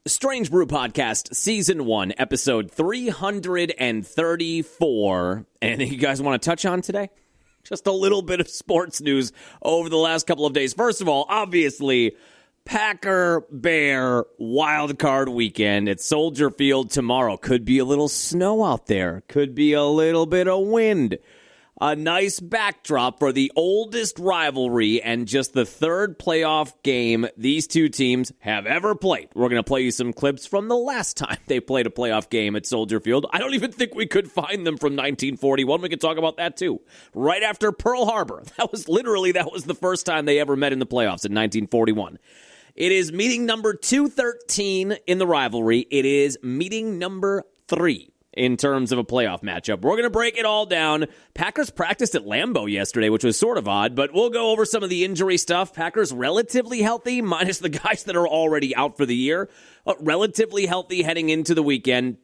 Strange Brew Podcast, Season 1, Episode 334. Anything you guys want to touch on today? Just a little bit of sports news over the last couple of days. First of all, obviously, Packer-Bear wildcard weekend at Soldier Field tomorrow. Could be a little snow out there. Could be a little bit of wind. A nice backdrop for the oldest rivalry and just the third playoff game these two teams have ever played. We're going to play you some clips from the last time they played a playoff game at Soldier Field. I don't even think we could find them from 1941. We could talk about that too. Right after Pearl Harbor. That was the first time they ever met in the playoffs in 1941. It is meeting number 213 in the rivalry. It is meeting number 3. In terms of a playoff matchup. We're going to break it all down. Packers practiced at Lambeau yesterday, which was sort of odd, but we'll go over some of the injury stuff. Packers relatively healthy, minus the guys that are already out for the year. Relatively healthy heading into the weekend.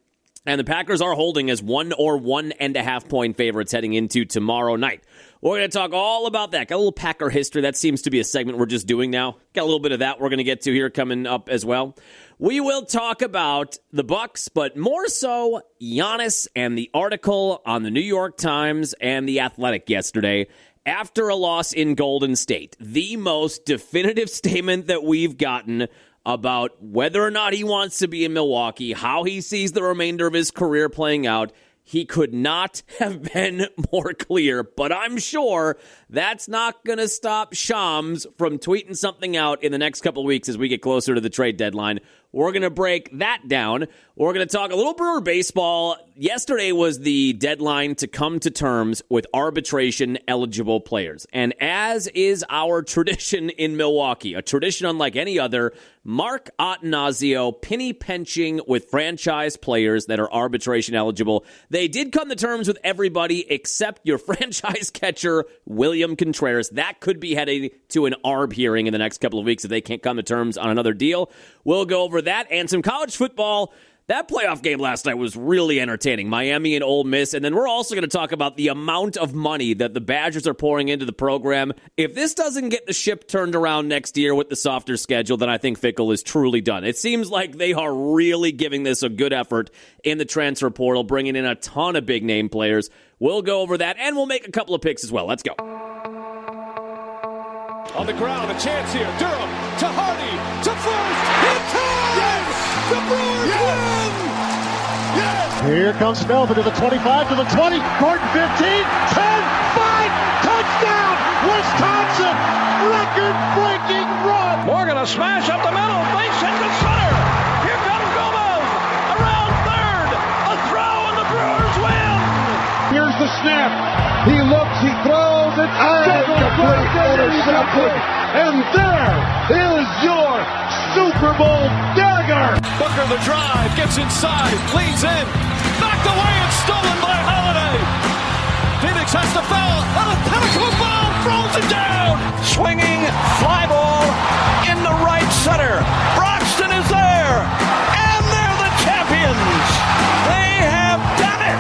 And the Packers are holding as 1 or 1.5 point favorites heading into tomorrow night. We're going to talk all about that. Got a little Packer history. That seems to be a segment we're just doing now. Got a little bit of that we're going to get to here coming up as well. We will talk about the Bucks, but more so Giannis and the article on the New York Times and The Athletic yesterday after a loss in Golden State. The most definitive statement that we've gotten about whether or not he wants to be in Milwaukee, how he sees the remainder of his career playing out. He could not have been more clear, but I'm sure that's not going to stop Shams from tweeting something out in the next couple of weeks as we get closer to the trade deadline. We're going to break that down. We're going to talk a little Brewer baseball. Yesterday was the deadline to come to terms with arbitration-eligible players. And as is our tradition in Milwaukee, a tradition unlike any other, Mark Attanasio penny-pinching with franchise players that are arbitration-eligible. They did come to terms with everybody except your franchise catcher, William Contreras. That could be heading to an ARB hearing in the next couple of weeks if they can't come to terms on another deal. We'll go over that and some college football. That playoff game last night was really entertaining. Miami and Ole Miss. And then we're also going to talk about the amount of money that the Badgers are pouring into the program. If this doesn't get the ship turned around next year with the softer schedule, then I think Fickell is truly done. It seems like they are really giving this a good effort in the transfer portal, bringing in a ton of big-name players. We'll go over that, and we'll make a couple of picks as well. Let's go. On the ground, a chance here. Durham to Hardy to first. In time! Yes! The Brewers win! Yes! Here comes Melvin to the 25, to the 20, Gordon 15, 10, 5, touchdown! Wisconsin! Record-breaking run! Morgan a smash up the middle, base hit to center. Here comes Gomez around third. A throw and the Brewers win! Here's the snap. He looks, he throws, and complete interception. And there is your Super Bowl dagger. Booker the drive, gets inside, leans in, knocked away and stolen by Holiday. Phoenix has to foul, and a pinnacle ball throws it down. Swinging fly ball in the right center. Broxton is there, and they're the champions. They have done it.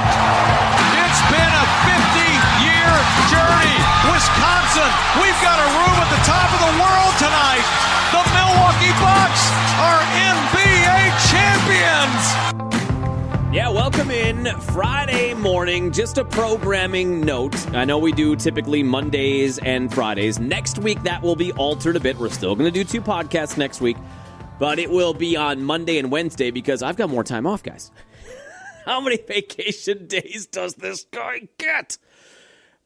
It's been a 50-year journey. Wisconsin, we've got a room at the top of the world tonight. The Milwaukee Bucks are NBA champions. Yeah, welcome in Friday morning. Just a programming note. I know we do typically Mondays and Fridays. Next week, that will be altered a bit. We're still going to do 2 podcasts next week, but it will be on Monday and Wednesday because I've got more time off, guys. How many vacation days does this guy get?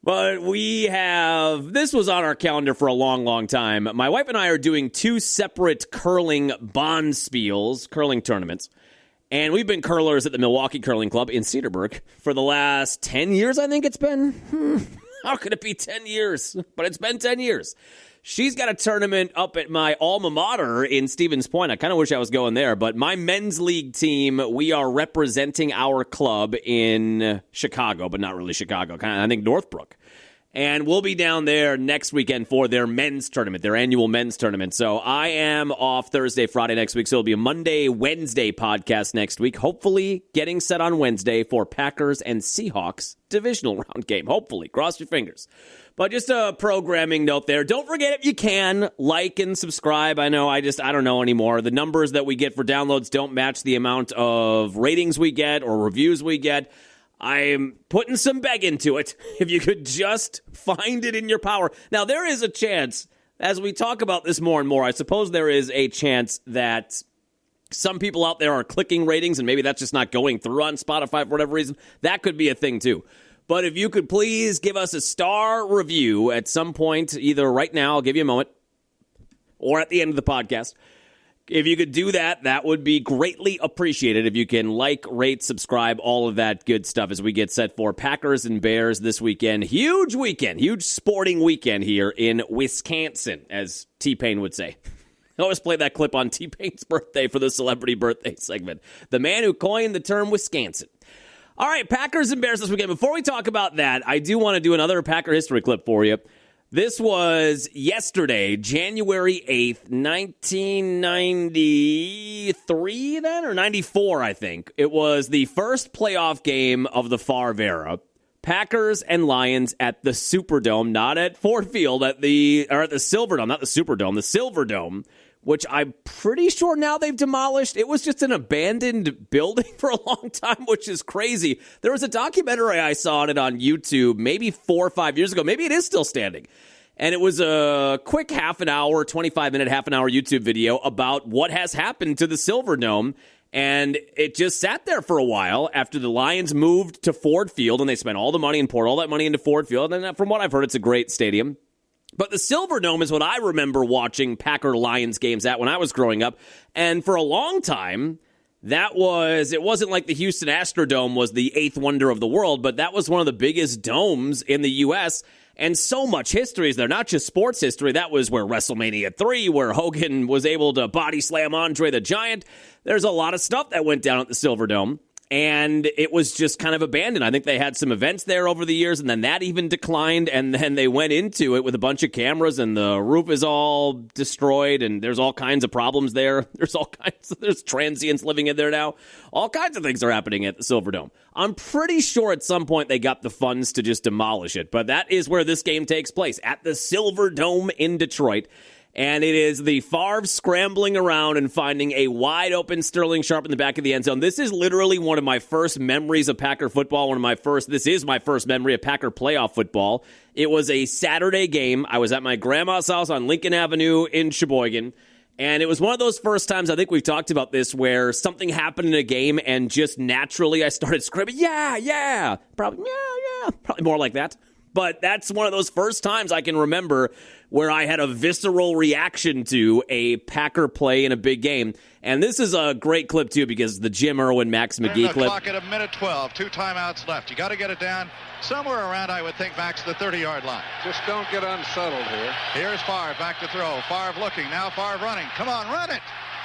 But this was on our calendar for a long, long time. My wife and I are doing 2 separate curling bonspiels, curling tournaments. And we've been curlers at the Milwaukee Curling Club in Cedarburg for the last 10 years, I think it's been. How could it be 10 years? But it's been 10 years. She's got a tournament up at my alma mater in Stevens Point. I kind of wish I was going there. But my men's league team, we are representing our club in Chicago, but not really Chicago. I think Northbrook. And we'll be down there next weekend for their men's tournament, their annual men's tournament. So I am off Thursday, Friday next week. So it'll be a Monday, Wednesday podcast next week. Hopefully getting set on Wednesday for Packers and Seahawks divisional round game. Hopefully. Cross your fingers. But just a programming note there. Don't forget, if you can, like and subscribe. I know I don't know anymore. The numbers that we get for downloads don't match the amount of ratings we get or reviews we get. I'm putting some beg into it. If you could just find it in your power. Now, there is a chance, as we talk about this more and more, I suppose there is a chance that some people out there are clicking ratings, and maybe that's just not going through on Spotify for whatever reason. That could be a thing, too. But if you could please give us a star review at some point, either right now, I'll give you a moment, or at the end of the podcast. If you could do that, that would be greatly appreciated. If you can like, rate, subscribe, all of that good stuff as we get set for Packers and Bears this weekend. Huge weekend, huge sporting weekend here in Wisconsin, as T-Pain would say. I always play that clip on T-Pain's birthday for the celebrity birthday segment. The man who coined the term Wisconsin. All right, Packers and Bears this weekend. Before we talk about that, I do want to do another Packer history clip for you. This was yesterday, January 8th, 1993 then, or 94, I think. It was the first playoff game of the Favre era. Packers and Lions at the Superdome, not at Ford Field, at the Silverdome, not the Superdome, the Silverdome, which I'm pretty sure now they've demolished. It was just an abandoned building for a long time, which is crazy. There was a documentary I saw on it on YouTube maybe 4 or 5 years ago. Maybe it is still standing. And it was a quick half an hour YouTube video about what has happened to the Silverdome. And it just sat there for a while after the Lions moved to Ford Field, and they spent all the money and poured all that money into Ford Field. And from what I've heard, it's a great stadium. But the Silverdome is what I remember watching Packer-Lions games at when I was growing up. And for a long time, it wasn't like the Houston Astrodome was the eighth wonder of the world, but that was one of the biggest domes in the U.S., and so much history is there, not just sports history. That was where WrestleMania 3, where Hogan was able to body slam Andre the Giant. There's a lot of stuff that went down at the Silverdome. And it was just kind of abandoned. I think they had some events there over the years, and then that even declined, and then they went into it with a bunch of cameras, and the roof is all destroyed, and there's all kinds of problems there. There's transients living in there now. All kinds of things are happening at the Silverdome. I'm pretty sure at some point they got the funds to just demolish it, but that is where this game takes place, at the Silverdome in Detroit. And it is the Favre scrambling around and finding a wide-open Sterling Sharp in the back of the end zone. This is literally one of my first memories of Packer football. This is my first memory of Packer playoff football. It was a Saturday game. I was at my grandma's house on Lincoln Avenue in Sheboygan. And it was one of those first times, I think we've talked about this, where something happened in a game and just naturally I started screaming, yeah. Probably more like that. But that's one of those first times I can remember where I had a visceral reaction to a Packer play in a big game. And this is a great clip, too, because the Jim Irwin, Max McGee clip. Clock at a minute 12, 2 timeouts left. You got to get it down somewhere around, I would think, Max, the 30-yard line. Just don't get unsettled here. Here's Favre back to throw. Favre looking. Now Favre running. Come on, run it.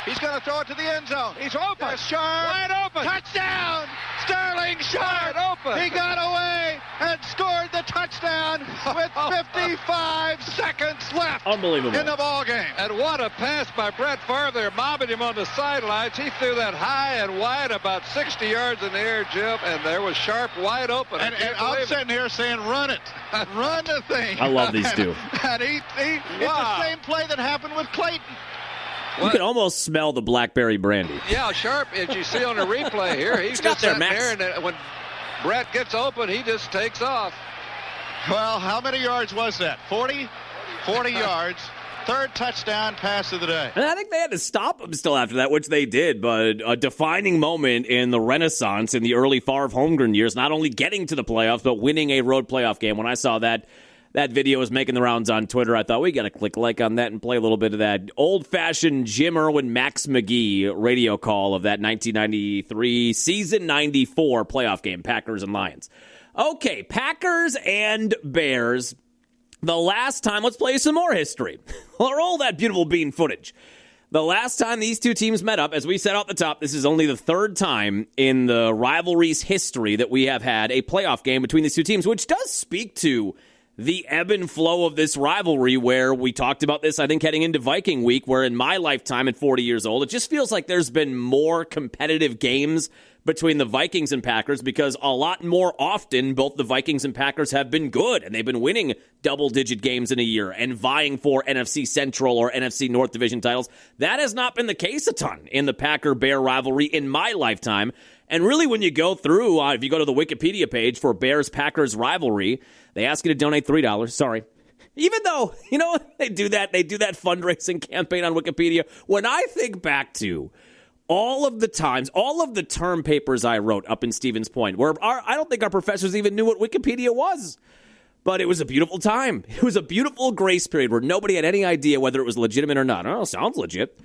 He's going to throw it to the end zone. He's open. There's Sharp. Wide open. Touchdown. Sterling Sharp. Wide open. He got away and scored the touchdown with 55 seconds left. Unbelievable. In the ball game. And what a pass by Brett Favre. They're mobbing him on the sidelines. He threw that high and wide, about 60 yards in the air, Jim, and there was Sharp wide open. And I'm sitting here saying, run it. Run the thing. I love these two. And it's the same play that happened with Clayton. You can almost smell the blackberry brandy. Yeah, Sharp, as you see on the replay here, he's just there, sitting Max. there, and when Brett gets open, he just takes off. Well, how many yards was that? 40? 40 yards. Third touchdown pass of the day. And I think they had to stop him still after that, which they did. But a defining moment in the Renaissance in the early Favre Holmgren years, not only getting to the playoffs, but winning a road playoff game. When I saw that video was making the rounds on Twitter, I thought, we got to click like on that and play a little bit of that old-fashioned Jim Irwin, Max McGee radio call of that 1993 season 94 playoff game, Packers and Lions. Okay, Packers and Bears. The last time, let's play some more history. Roll that beautiful bean footage. The last time these two teams met up, as we said off the top, this is only the third time in the rivalry's history that we have had a playoff game between these two teams, which does speak to the ebb and flow of this rivalry, where we talked about this, I think, heading into Viking week, where in my lifetime at 40 years old, it just feels like there's been more competitive games between the Vikings and Packers, because a lot more often both the Vikings and Packers have been good, and they've been winning double-digit games in a year and vying for NFC Central or NFC North division titles. That has not been the case a ton in the Packer-Bear rivalry in my lifetime. And really, when you go through, if you go to the Wikipedia page for Bears-Packers rivalry, they ask you to donate $3. Sorry. Even though, they do that fundraising campaign on Wikipedia. When I think back to all of the times, all of the term papers I wrote up in Stevens Point, where I don't think our professors even knew what Wikipedia was. But it was a beautiful time. It was a beautiful grace period where nobody had any idea whether it was legitimate or not. Oh, sounds legit.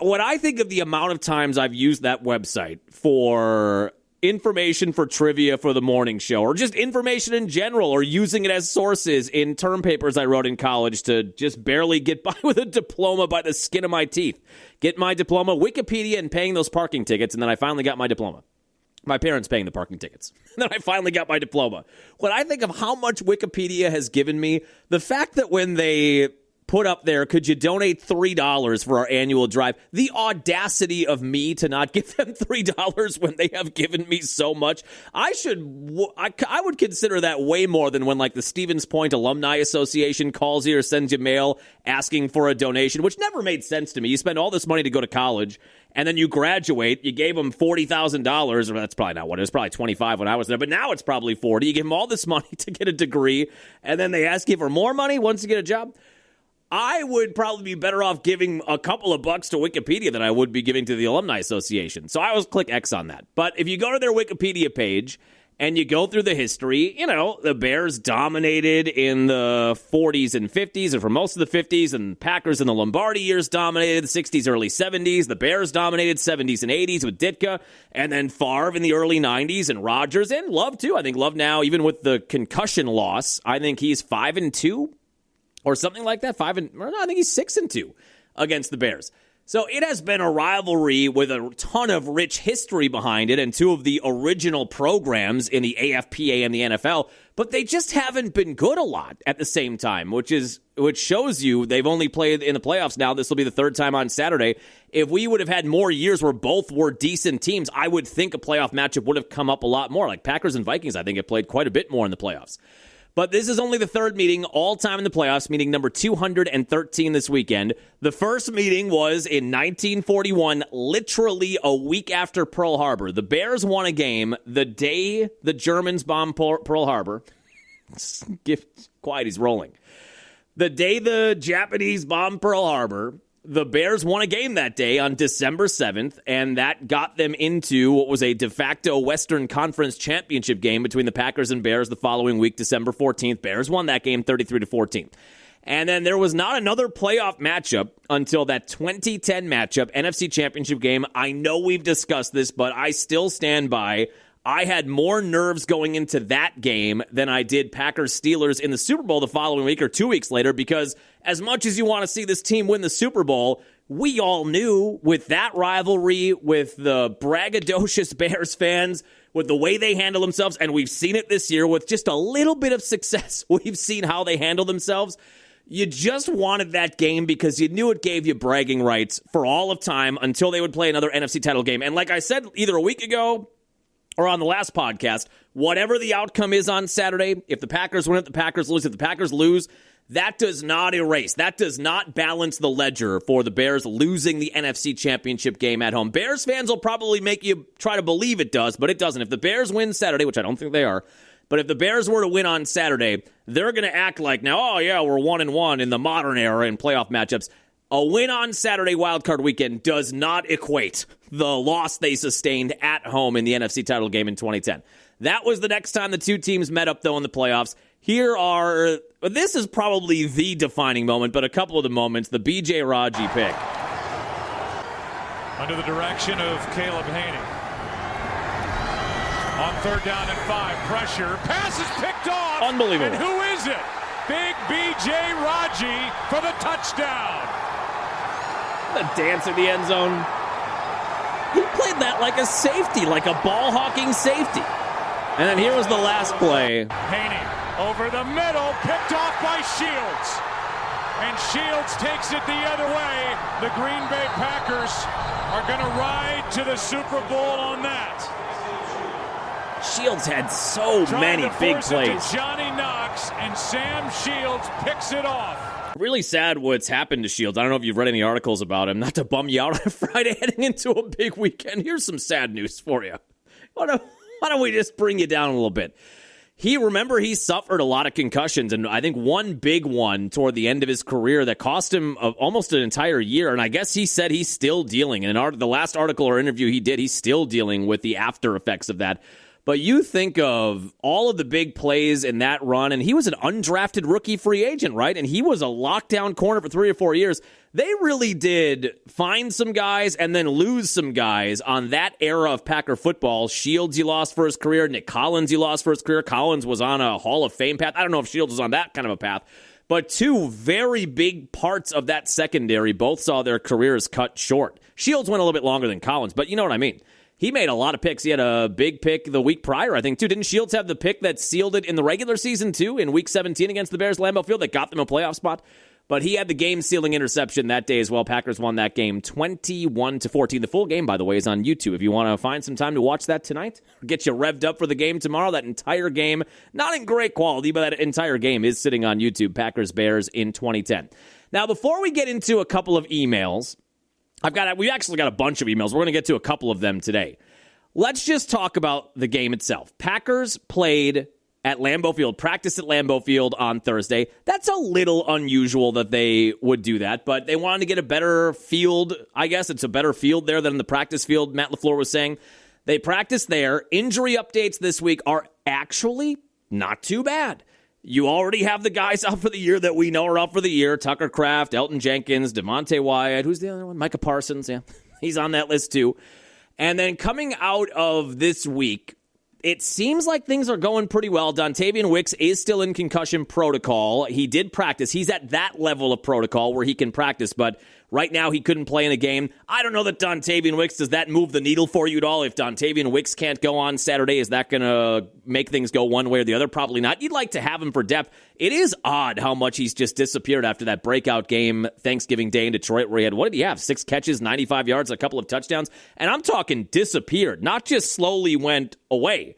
When I think of the amount of times I've used that website for information for trivia for the morning show, or just information in general, or using it as sources in term papers I wrote in college to just barely get by with a diploma by the skin of my teeth. Get my diploma, Wikipedia, and paying those parking tickets, and then I finally got my diploma. My parents paying the parking tickets. And then I finally got my diploma. When I think of how much Wikipedia has given me, the fact that when they put up there, could you donate $3 for our annual drive? The audacity of me to not give them $3 when they have given me so much. I would consider that way more than when, like, the Stevens Point Alumni Association calls you or sends you mail asking for a donation, which never made sense to me. You spend all this money to go to college, and then you graduate. You gave them $40,000, or that's probably not what it was, probably $25 when I was there, but now it's probably $40. You give them all this money to get a degree, and then they ask you for more money once you get a job. I would probably be better off giving a couple of bucks to Wikipedia than I would be giving to the Alumni Association. So I always click X on that. But if you go to their Wikipedia page and you go through the history, the Bears dominated in the 40s and 50s, and for most of the 50s, and Packers in the Lombardi years dominated the 60s, early 70s. The Bears dominated 70s and 80s with Ditka, and then Favre in the early 90s, and Rodgers, and Love too. I think Love now, even with the concussion loss, I think he's 5-2. Or something like that. I think he's 6-2 against the Bears. So it has been a rivalry with a ton of rich history behind it, and two of the original programs in the AFPA and the NFL, but they just haven't been good a lot at the same time, which shows you they've only played in the playoffs now. This will be the third time on Saturday. If we would have had more years where both were decent teams, I would think a playoff matchup would have come up a lot more. Like Packers and Vikings, I think, have played quite a bit more in the playoffs. But this is only the third meeting all time in the playoffs, meeting number 213 this weekend. The first meeting was in 1941, literally a week after Pearl Harbor. The Bears won a game the day the Germans bombed Pearl Harbor. Quiet, he's rolling. The day the Japanese bombed Pearl Harbor, the Bears won a game that day on December 7th, and that got them into what was a de facto Western Conference championship game between the Packers and Bears the following week, December 14th. Bears won that game 33-14. And then there was not another playoff matchup until that 2010 matchup, NFC Championship game. I know we've discussed this, but I still stand by. I had more nerves going into that game than I did Packers-Steelers in the Super Bowl the following week or 2 weeks later, because as much as you want to see this team win the Super Bowl, we all knew with that rivalry, with the braggadocious Bears fans, with the way they handle themselves, and we've seen it this year with just a little bit of success. We've seen how they handle themselves. You just wanted that game because you knew it gave you bragging rights for all of time until they would play another NFC title game. And like I said either a week ago or on the last podcast, whatever the outcome is on Saturday, if the Packers win, if the Packers lose, if the Packers lose, that does not erase, that does not balance the ledger for the Bears losing the NFC Championship game at home. Bears fans will probably make you try to believe it does, but it doesn't. If the Bears win Saturday, which I don't think they are, but if the Bears were to win on Saturday, they're going to act like, now, oh yeah, we're 1-1 in the modern era in playoff matchups. A win on Saturday wildcard weekend does not equate the loss they sustained at home in the NFC title game in 2010. That was the next time the two teams met up, though, in the playoffs. This is probably the defining moment, but a couple of the moments, the B.J. Raji pick. Under the direction of Caleb Haney. On 3rd down and 5, pressure, pass is picked off. Unbelievable. And who is it? Big B.J. Raji for the touchdown. The dance in the end zone. He played that like a safety, like a ball-hawking safety. And then here was the last play. Haney Over the middle, picked off by Shields. And Shields takes it the other way. The Green Bay Packers are going to ride to the Super Bowl on that. Shields had so many big plays. Johnny Knox, and Sam Shields picks it off. Really sad what's happened to Shields. I don't know if you've read any articles about him. Not to bum you out on a Friday heading into a big weekend. Here's some sad news for you. Why don't we just bring you down a little bit? He suffered a lot of concussions, and I think one big one toward the end of his career that cost him almost an entire year, and I guess he said he's still dealing. In the last article or interview he did, he's still dealing with the after effects of that. But you think of all of the big plays in that run, and he was an undrafted rookie free agent, right? And he was a lockdown corner for 3 or 4 years. They really did find some guys and then lose some guys on that era of Packer football. Shields you lost for his career. Nick Collins you lost for his career. Collins was on a Hall of Fame path. I don't know if Shields was on that kind of a path. But two very big parts of that secondary both saw their careers cut short. Shields went a little bit longer than Collins, but you know what I mean. He made a lot of picks. He had a big pick the week prior, I think, too. Didn't Shields have the pick that sealed it in the regular season, too, in Week 17 against the Bears Lambeau Field that got them a playoff spot? But he had the game-sealing interception that day as well. Packers won that game 21-14. The full game, by the way, is on YouTube. If you want to find some time to watch that tonight, get you revved up for the game tomorrow. That entire game, not in great quality, but that entire game is sitting on YouTube. Packers-Bears in 2010. Now, before we get into a couple of emails, we actually got a bunch of emails. We're going to get to a couple of them today. Let's just talk about the game itself. Packers played at Lambeau Field, practiced at Lambeau Field on Thursday. That's a little unusual that they would do that, but they wanted to get a better field. I guess it's a better field there than the practice field, Matt LaFleur was saying. They practiced there. Injury updates this week are actually not too bad. You already have the guys out for the year that we know are out for the year. Tucker Kraft, Elton Jenkins, Devontae Wyatt. Who's the other one? Micah Parsons. Yeah, he's on that list too. And then coming out of this week, it seems like things are going pretty well. Dontavian Wicks is still in concussion protocol. He did practice. He's at that level of protocol where he can practice, but right now he couldn't play in a game. I don't know that Dontavian Wicks, does that move the needle for you at all? If Dontavian Wicks can't go on Saturday, is that going to make things go one way or the other? Probably not. You'd like to have him for depth. It is odd how much he's just disappeared after that breakout game Thanksgiving Day in Detroit where he had, what did he have? 6 catches, 95 yards, a couple of touchdowns. And I'm talking disappeared, not just slowly went away.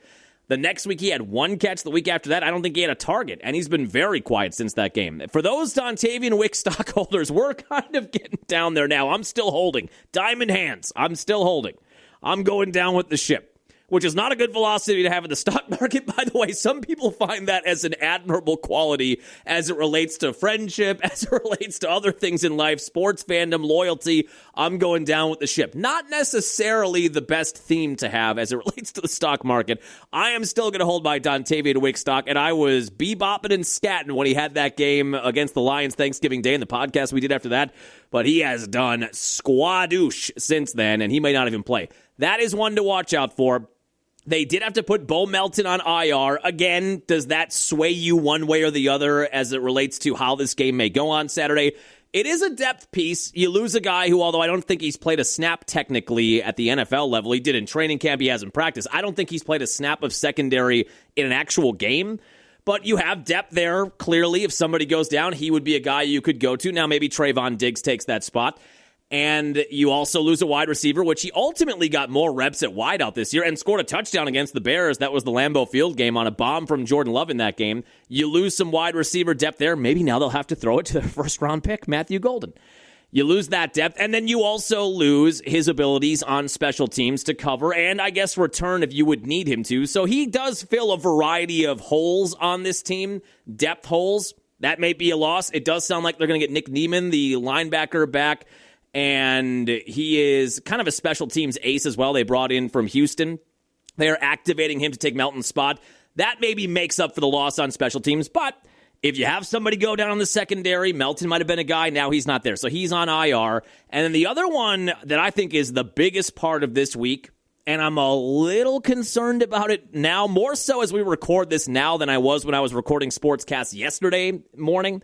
The next week, he had 1 catch. The week after that, I don't think he had a target, and he's been very quiet since that game. For those Dontavian Wicks stockholders, we're kind of getting down there now. I'm still holding. Diamond hands. I'm still holding. I'm going down with the ship, which is not a good philosophy to have in the stock market, by the way. Some people find that as an admirable quality as it relates to friendship, as it relates to other things in life, sports fandom, loyalty. I'm going down with the ship. Not necessarily the best theme to have as it relates to the stock market. I am still going to hold my Dontavian Wicks stock, and I was bebopping and scatting when he had that game against the Lions Thanksgiving Day and the podcast we did after that. But he has done squadoosh since then, and he may not even play. That is one to watch out for. They did have to put Bo Melton on IR. Again, does that sway you one way or the other as it relates to how this game may go on Saturday? It is a depth piece. You lose a guy who, although I don't think he's played a snap technically at the NFL level, he did in training camp, he hasn't practiced. I don't think he's played a snap of secondary in an actual game. But you have depth there, clearly. If somebody goes down, he would be a guy you could go to. Now, maybe Trayvon Diggs takes that spot. And you also lose a wide receiver, which he ultimately got more reps at wide out this year and scored a touchdown against the Bears. That was the Lambeau Field game on a bomb from Jordan Love in that game. You lose some wide receiver depth there. Maybe now they'll have to throw it to their first-round pick, Matthew Golden. You lose that depth, and then you also lose his abilities on special teams to cover and, I guess, return if you would need him to. So he does fill a variety of holes on this team, depth holes. That may be a loss. It does sound like they're going to get Nick Neiman, the linebacker, back. And he is kind of a special teams ace as well. They brought in from Houston. They're activating him to take Melton's spot. That maybe makes up for the loss on special teams. But if you have somebody go down on the secondary, Melton might have been a guy. Now he's not there. So he's on IR. And then the other one that I think is the biggest part of this week, and I'm a little concerned about it now, more so as we record this now than I was when I was recording Sportscast yesterday morning.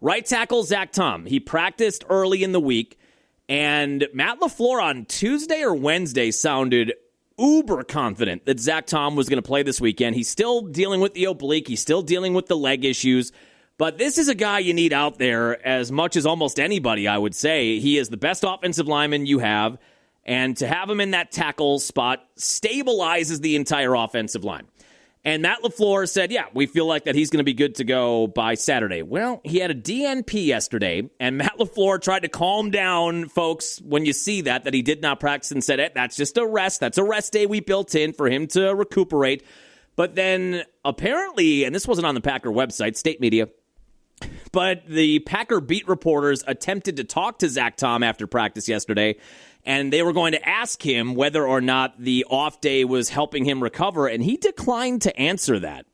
Right tackle Zach Tom. He practiced early in the week. And Matt LaFleur on Tuesday or Wednesday sounded uber confident that Zach Tom was going to play this weekend. He's still dealing with the oblique. He's still dealing with the leg issues. But this is a guy you need out there as much as almost anybody, I would say. He is the best offensive lineman you have. And to have him in that tackle spot stabilizes the entire offensive line. And Matt LaFleur said, yeah, we feel like that he's going to be good to go by Saturday. Well, he had a DNP yesterday, and Matt LaFleur tried to calm down folks when you see that he did not practice and said, that's just a rest. That's a rest day we built in for him to recuperate. But then apparently, and this wasn't on the Packer website, state media, but the Packer beat reporters attempted to talk to Zach Tom after practice yesterday, and they were going to ask him whether or not the off day was helping him recover, and he declined to answer that.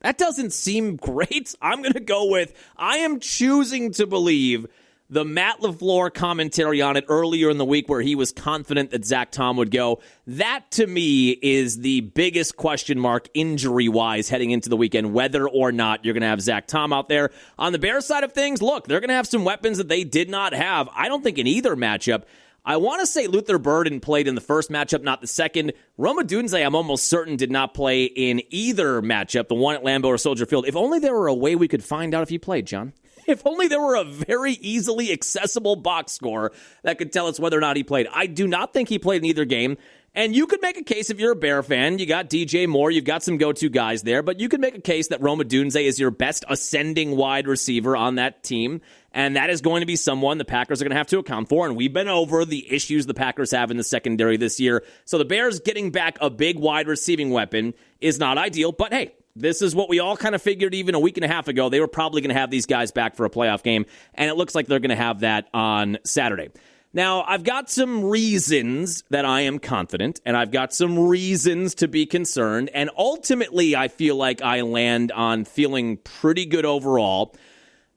That doesn't seem great. I'm going to go with, I am choosing to believe the Matt LaFleur commentary on it earlier in the week where he was confident that Zach Tom would go. That, to me, is the biggest question mark injury-wise heading into the weekend, whether or not you're going to have Zach Tom out there. On the Bears side of things, look, they're going to have some weapons that they did not have, I don't think, in either matchup. I want to say Luther Burden played in the first matchup, not the second. Roma Odunze, I'm almost certain, did not play in either matchup, the one at Lambeau or Soldier Field. If only there were a way we could find out if he played, John. If only there were a very easily accessible box score that could tell us whether or not he played. I do not think he played in either game. And you could make a case if you're a Bear fan. You got DJ Moore. You've got some go-to guys there. But you could make a case that Roma Odunze is your best ascending wide receiver on that team. And that is going to be someone the Packers are going to have to account for. And we've been over the issues the Packers have in the secondary this year. So the Bears getting back a big wide receiving weapon is not ideal. But hey, this is what we all kind of figured even a week and a half ago. They were probably going to have these guys back for a playoff game. And it looks like they're going to have that on Saturday. Now, I've got some reasons that I am confident, and I've got some reasons to be concerned, and ultimately I feel like I land on feeling pretty good overall.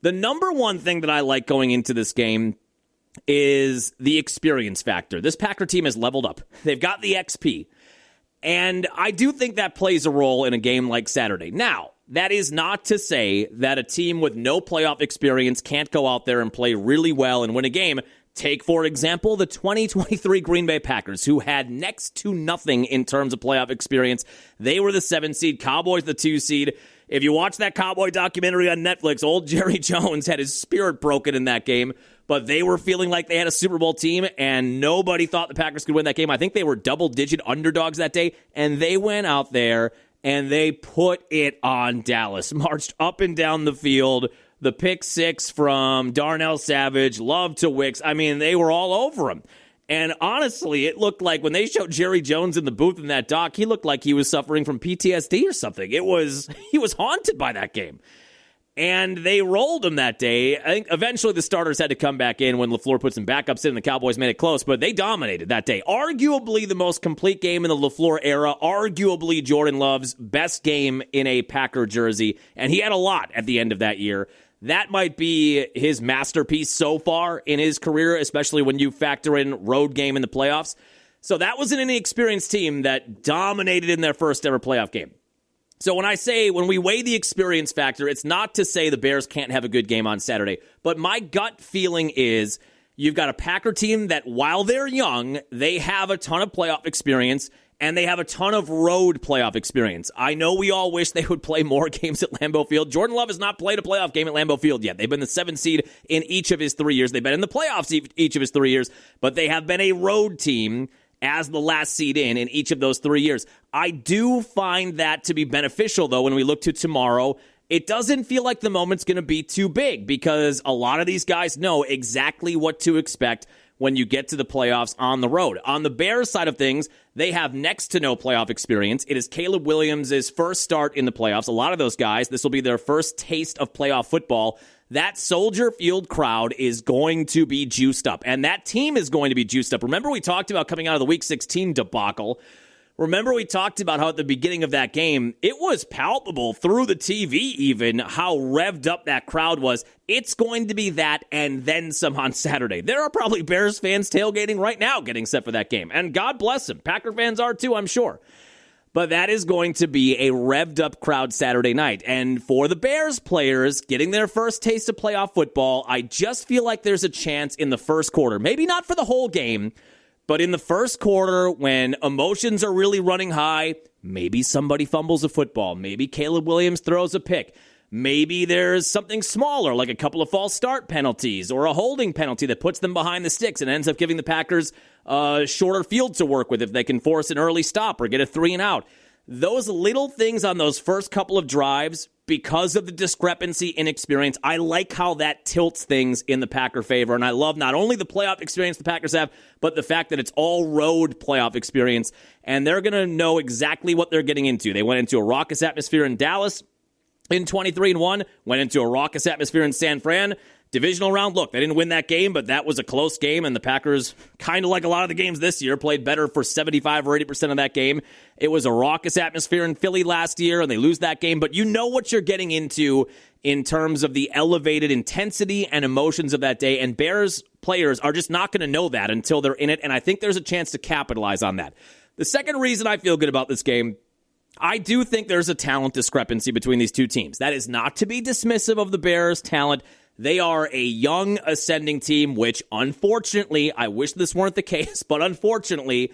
The number one thing that I like going into this game is the experience factor. This Packer team has leveled up. They've got the XP, and I do think that plays a role in a game like Saturday. Now, that is not to say that a team with no playoff experience can't go out there and play really well and win a game. Take, for example, the 2023 Green Bay Packers, who had next to nothing in terms of playoff experience. They were the 7 seed, Cowboys the 2 seed. If you watch that Cowboy documentary on Netflix, old Jerry Jones had his spirit broken in that game, but they were feeling like they had a Super Bowl team, and nobody thought the Packers could win that game. I think they were double-digit underdogs that day, and they went out there, and they put it on Dallas, marched up and down the field. The pick six from Darnell Savage, Love to Wicks. I mean, they were all over him. And honestly, it looked like when they showed Jerry Jones in the booth in that doc, he looked like he was suffering from PTSD or something. He was haunted by that game. And they rolled him that day. I think eventually the starters had to come back in when LaFleur put some backups in and the Cowboys made it close, but they dominated that day. Arguably the most complete game in the LaFleur era, arguably Jordan Love's best game in a Packer jersey, and he had a lot at the end of that year. That might be his masterpiece so far in his career, especially when you factor in road game in the playoffs. So that was an inexperienced team that dominated in their first ever playoff game. So when we weigh the experience factor, it's not to say the Bears can't have a good game on Saturday. But my gut feeling is you've got a Packer team that while they're young, they have a ton of playoff experience. And they have a ton of road playoff experience. I know we all wish they would play more games at Lambeau Field. Jordan Love has not played a playoff game at Lambeau Field yet. They've been the 7 seed in each of his 3 years. They've been in the playoffs each of his 3 years. But they have been a road team as the last seed in each of those 3 years. I do find that to be beneficial, though, when we look to tomorrow. It doesn't feel like the moment's going to be too big because a lot of these guys know exactly what to expect when you get to the playoffs on the road. On the Bears side of things, they have next to no playoff experience. It is Caleb Williams' first start in the playoffs. A lot of those guys, this will be their first taste of playoff football. That Soldier Field crowd is going to be juiced up, and that team is going to be juiced up. Remember we talked about coming out of the Week 16 debacle. Remember we talked about how at the beginning of that game, it was palpable through the TV even how revved up that crowd was. It's going to be that and then some on Saturday. There are probably Bears fans tailgating right now getting set for that game. And God bless them. Packer fans are too, I'm sure. But that is going to be a revved up crowd Saturday night. And for the Bears players getting their first taste of playoff football, I just feel like there's a chance in the first quarter, maybe not for the whole game, But in the first quarter, when emotions are really running high, maybe somebody fumbles a football. Maybe Caleb Williams throws a pick. Maybe there's something smaller, like a couple of false start penalties or a holding penalty that puts them behind the sticks and ends up giving the Packers a shorter field to work with if they can force an early stop or get a 3-and-out. Those little things on those first couple of drives, because of the discrepancy in experience, I like how that tilts things in the Packer favor. And I love not only the playoff experience the Packers have, but the fact that it's all road playoff experience. And they're going to know exactly what they're getting into. They went into a raucous atmosphere in Dallas in 23-1, went into a raucous atmosphere in San Fran. Divisional round, look, they didn't win that game, but that was a close game, and the Packers, kind of like a lot of the games this year, played better for 75 or 80% of that game. It was a raucous atmosphere in Philly last year, and they lose that game, but you know what you're getting into in terms of the elevated intensity and emotions of that day, and Bears players are just not going to know that until they're in it, and I think there's a chance to capitalize on that. The second reason I feel good about this game, I do think there's a talent discrepancy between these two teams. That is not to be dismissive of the Bears' talent. They are a young, ascending team, which, unfortunately, I wish this weren't the case, but unfortunately,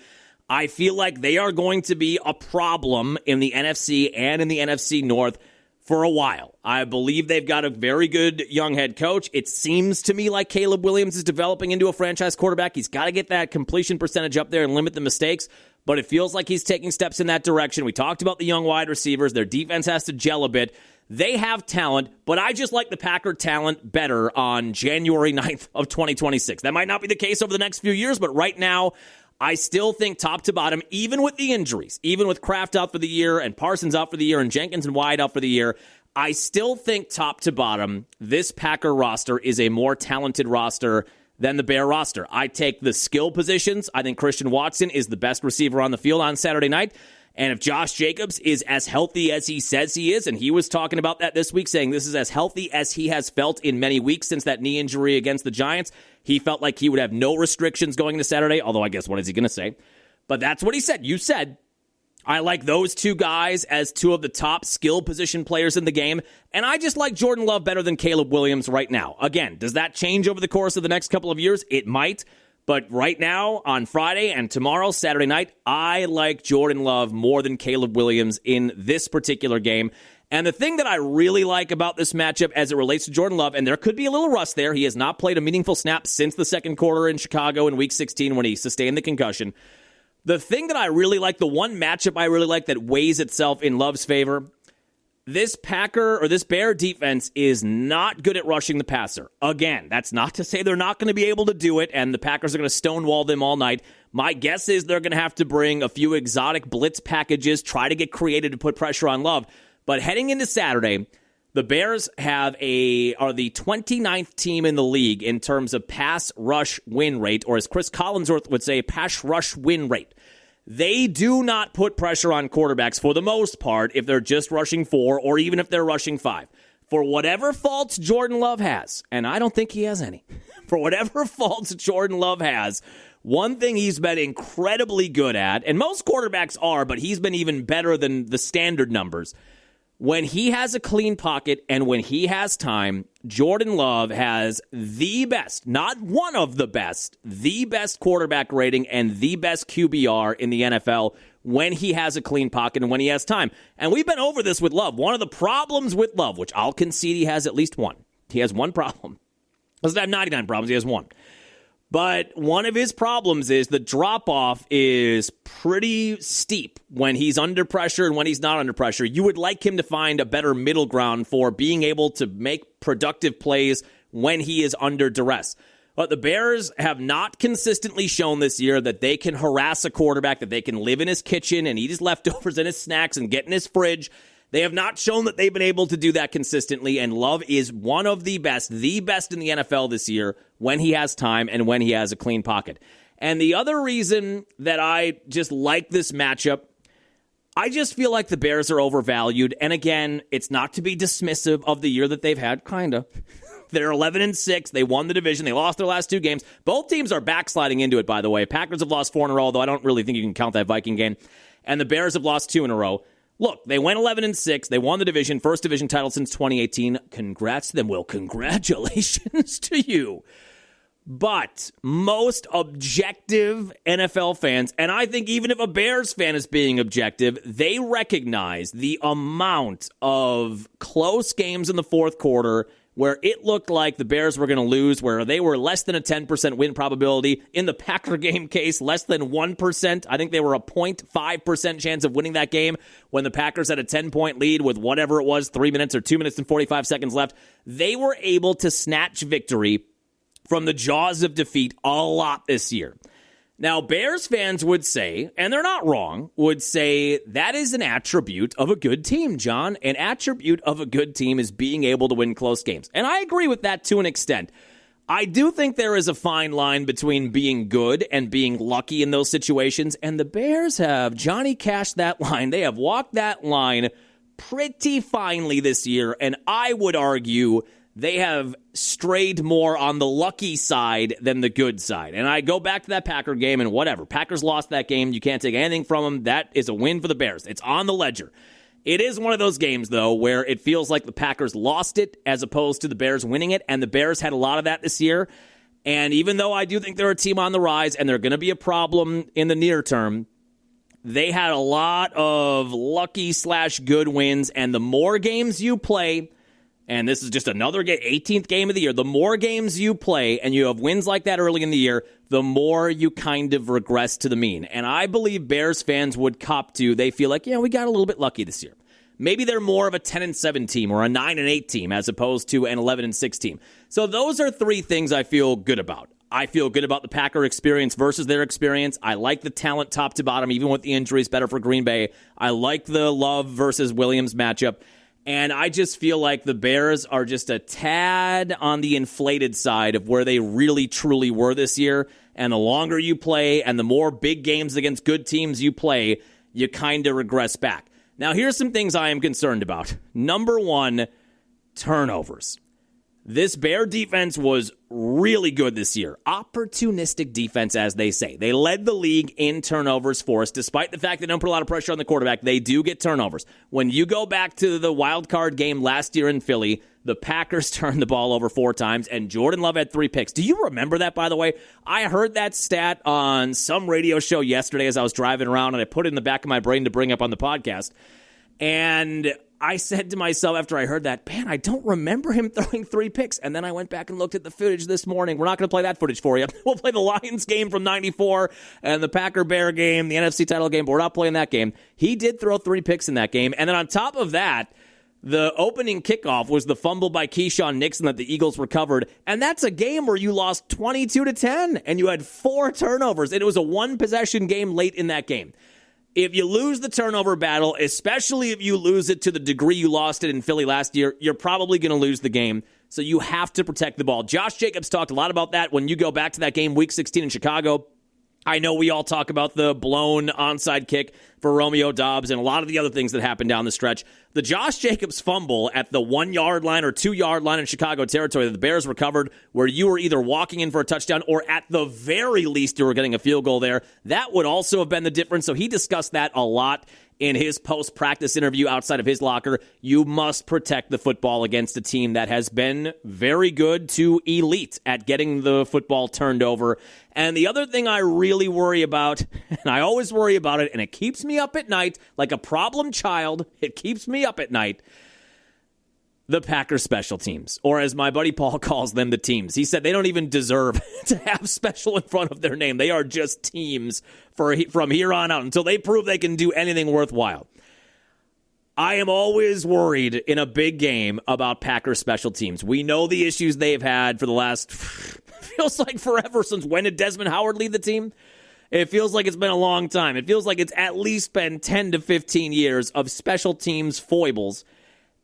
I feel like they are going to be a problem in the NFC and in the NFC North for a while. I believe they've got a very good young head coach. It seems to me like Caleb Williams is developing into a franchise quarterback. He's got to get that completion percentage up there and limit the mistakes, but it feels like he's taking steps in that direction. We talked about the young wide receivers. Their defense has to gel a bit. They have talent, but I just like the Packer talent better on January 9th of 2026. That might not be the case over the next few years, but right now, I still think top to bottom, even with the injuries, even with Kraft out for the year and Parsons out for the year and Jenkins and Wyatt out for the year, I still think top to bottom, this Packer roster is a more talented roster than the Bear roster. I take the skill positions. I think Christian Watson is the best receiver on the field on Saturday night. And if Josh Jacobs is as healthy as he says he is, and he was talking about that this week, saying this is as healthy as he has felt in many weeks since that knee injury against the Giants, he felt like he would have no restrictions going into Saturday, although I guess what is he going to say? But that's what he said. You said, I like those two guys as two of the top skill position players in the game, and I just like Jordan Love better than Caleb Williams right now. Again, does that change over the course of the next couple of years? It might. But right now, on Friday and tomorrow, Saturday night, I like Jordan Love more than Caleb Williams in this particular game. And the thing that I really like about this matchup as it relates to Jordan Love, and there could be a little rust there, he has not played a meaningful snap since the second quarter in Chicago in Week 16 when he sustained the concussion. The thing that I really like, the one matchup I really like that weighs itself in Love's favor, this Bear defense is not good at rushing the passer. Again, that's not to say they're not going to be able to do it, and the Packers are going to stonewall them all night. My guess is they're going to have to bring a few exotic blitz packages, try to get creative to put pressure on Love. But heading into Saturday, the Bears are the 29th team in the league in terms of pass rush win rate, or as Chris Collinsworth would say, pass rush win rate. They do not put pressure on quarterbacks for the most part if they're just rushing 4 or even if they're rushing 5. For whatever faults Jordan Love has, and I don't think he has any, for whatever faults Jordan Love has, one thing he's been incredibly good at, and most quarterbacks are, but he's been even better than the standard numbers. When he has a clean pocket and when he has time, Jordan Love has the best, not one of the best, the best quarterback rating and the best QBR in the NFL when he has a clean pocket and when he has time. And we've been over this with Love. One of the problems with Love, which I'll concede he has at least one. He has one problem. Doesn't have 99 problems, he has one. But one of his problems is the drop-off is pretty steep when he's under pressure and when he's not under pressure. You would like him to find a better middle ground for being able to make productive plays when he is under duress. But the Bears have not consistently shown this year that they can harass a quarterback, that they can live in his kitchen and eat his leftovers and his snacks and get in his fridge. They have not shown that they've been able to do that consistently, and Love is one of the best in the NFL this year when he has time and when he has a clean pocket. And the other reason that I just like this matchup, I just feel like the Bears are overvalued. And again, it's not to be dismissive of the year that they've had, kind of. They're 11-6. They won the division. They lost their last 2 games. Both teams are backsliding into it, by the way. Packers have lost 4 in a row, though I don't really think you can count that Viking game. And the Bears have lost 2 in a row. Look, they went 11-6. They won the division, first division title since 2018. Congrats to them, Will. Congratulations to you. But most objective NFL fans, and I think even if a Bears fan is being objective, they recognize the amount of close games in the fourth quarter where it looked like the Bears were going to lose, where they were less than a 10% win probability. In the Packer game case, less than 1%. I think they were a 0.5% chance of winning that game when the Packers had a 10-point lead with whatever it was, 3 minutes or 2 minutes and 45 seconds left. They were able to snatch victory from the jaws of defeat a lot this year. Now, Bears fans would say, and they're not wrong, would say that is an attribute of a good team, John. An attribute of a good team is being able to win close games. And I agree with that to an extent. I do think there is a fine line between being good and being lucky in those situations, and the Bears have Johnny Cashed that line. They have walked that line pretty finely this year, and I would argue they have strayed more on the lucky side than the good side. And I go back to that Packer game and whatever. Packers lost that game. You can't take anything from them. That is a win for the Bears. It's on the ledger. It is one of those games, though, where it feels like the Packers lost it as opposed to the Bears winning it. And the Bears had a lot of that this year. And even though I do think they're a team on the rise and they're going to be a problem in the near term, they had a lot of lucky/good wins. And the more games you play, and this is just another 18th game of the year, the more games you play and you have wins like that early in the year, the more you kind of regress to the mean. And I believe Bears fans would cop to, they feel like, we got a little bit lucky this year. Maybe they're more of a 10-7 team or a 9-8 team as opposed to an 11-6 team. So those are three things I feel good about. I feel good about the Packer experience versus their experience. I like the talent top to bottom, even with the injuries, better for Green Bay. I like the Love versus Williams matchup. And I just feel like the Bears are just a tad on the inflated side of where they really, truly were this year. And the longer you play and the more big games against good teams you play, you kind of regress back. Now, here's some things I am concerned about. Number one, turnovers. This Bear defense was really good this year. Opportunistic defense, as they say. They led the league in turnovers forced. Despite the fact they don't put a lot of pressure on the quarterback, they do get turnovers. When you go back to the wild card game last year in Philly, the Packers turned the ball over 4 times, and Jordan Love had 3 picks. Do you remember that, by the way? I heard that stat on some radio show yesterday as I was driving around, and I put it in the back of my brain to bring up on the podcast. And I said to myself after I heard that, man, I don't remember him throwing 3 picks. And then I went back and looked at the footage this morning. We're not going to play that footage for you. We'll play the Lions game from 94 and the Packer-Bear game, the NFC title game, but we're not playing that game. He did throw 3 picks in that game. And then on top of that, the opening kickoff was the fumble by Keyshawn Nixon that the Eagles recovered. And that's a game where you lost 22-10 and you had 4 turnovers. And it was a 1-possession game late in that game. If you lose the turnover battle, especially if you lose it to the degree you lost it in Philly last year, you're probably going to lose the game. So you have to protect the ball. Josh Jacobs talked a lot about that when you go back to that game, Week 16 in Chicago. I know we all talk about the blown onside kick for Romeo Doubs and a lot of the other things that happened down the stretch. The Josh Jacobs fumble at the 1-yard line or 2-yard line in Chicago territory that the Bears recovered, where you were either walking in for a touchdown or at the very least you were getting a field goal there, that would also have been the difference. So he discussed that a lot in his post-practice interview outside of his locker. You must protect the football against a team that has been very good to elite at getting the football turned over. And the other thing I really worry about, and I always worry about it, and it keeps me up at night like a problem child, it keeps me up at night, the Packers special teams, or as my buddy Paul calls them, the teams. He said they don't even deserve to have special in front of their name. They are just teams from here on out until they prove they can do anything worthwhile. I am always worried in a big game about Packers special teams. We know the issues they've had for the last, feels like forever. Since when did Desmond Howard lead the team? It feels like it's been a long time. It feels like it's at least been 10 to 15 years of special teams foibles.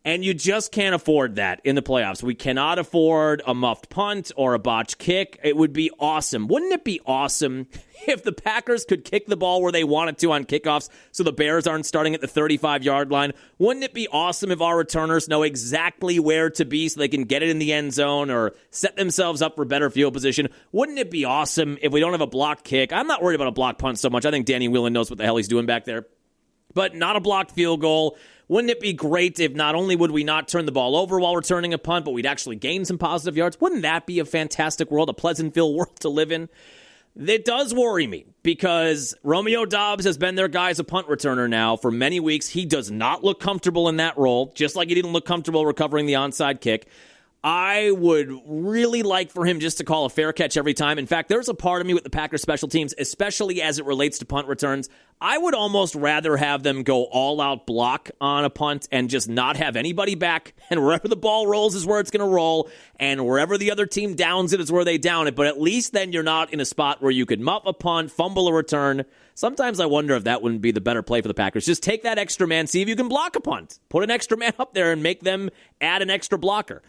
And you just can't afford that in the playoffs. We cannot afford a muffed punt or a botched kick. It would be awesome. Wouldn't it be awesome if the Packers could kick the ball where they wanted to on kickoffs so the Bears aren't starting at the 35-yard line? Wouldn't it be awesome if our returners know exactly where to be so they can get it in the end zone or set themselves up for better field position? Wouldn't it be awesome if we don't have a blocked kick? I'm not worried about a blocked punt so much. I think Danny Whelan knows what the hell he's doing back there. but not a blocked field goal. Wouldn't it be great if not only would we not turn the ball over while returning a punt, but we'd actually gain some positive yards? Wouldn't that be a fantastic world, a Pleasantville world to live in? It does worry me because Romeo Doubs has been their guy as a punt returner now for many weeks. He does not look comfortable in that role, just like he didn't look comfortable recovering the onside kick. I would really like for him just to call a fair catch every time. In fact, there's a part of me with the Packers special teams, especially as it relates to punt returns. I would almost rather have them go all-out block on a punt and just not have anybody back, and wherever the ball rolls is where it's going to roll, and wherever the other team downs it is where they down it, but at least then you're not in a spot where you could muff a punt, fumble a return. Sometimes I wonder if that wouldn't be the better play for the Packers. Just take that extra man, see if you can block a punt. Put an extra man up there and make them add an extra blocker.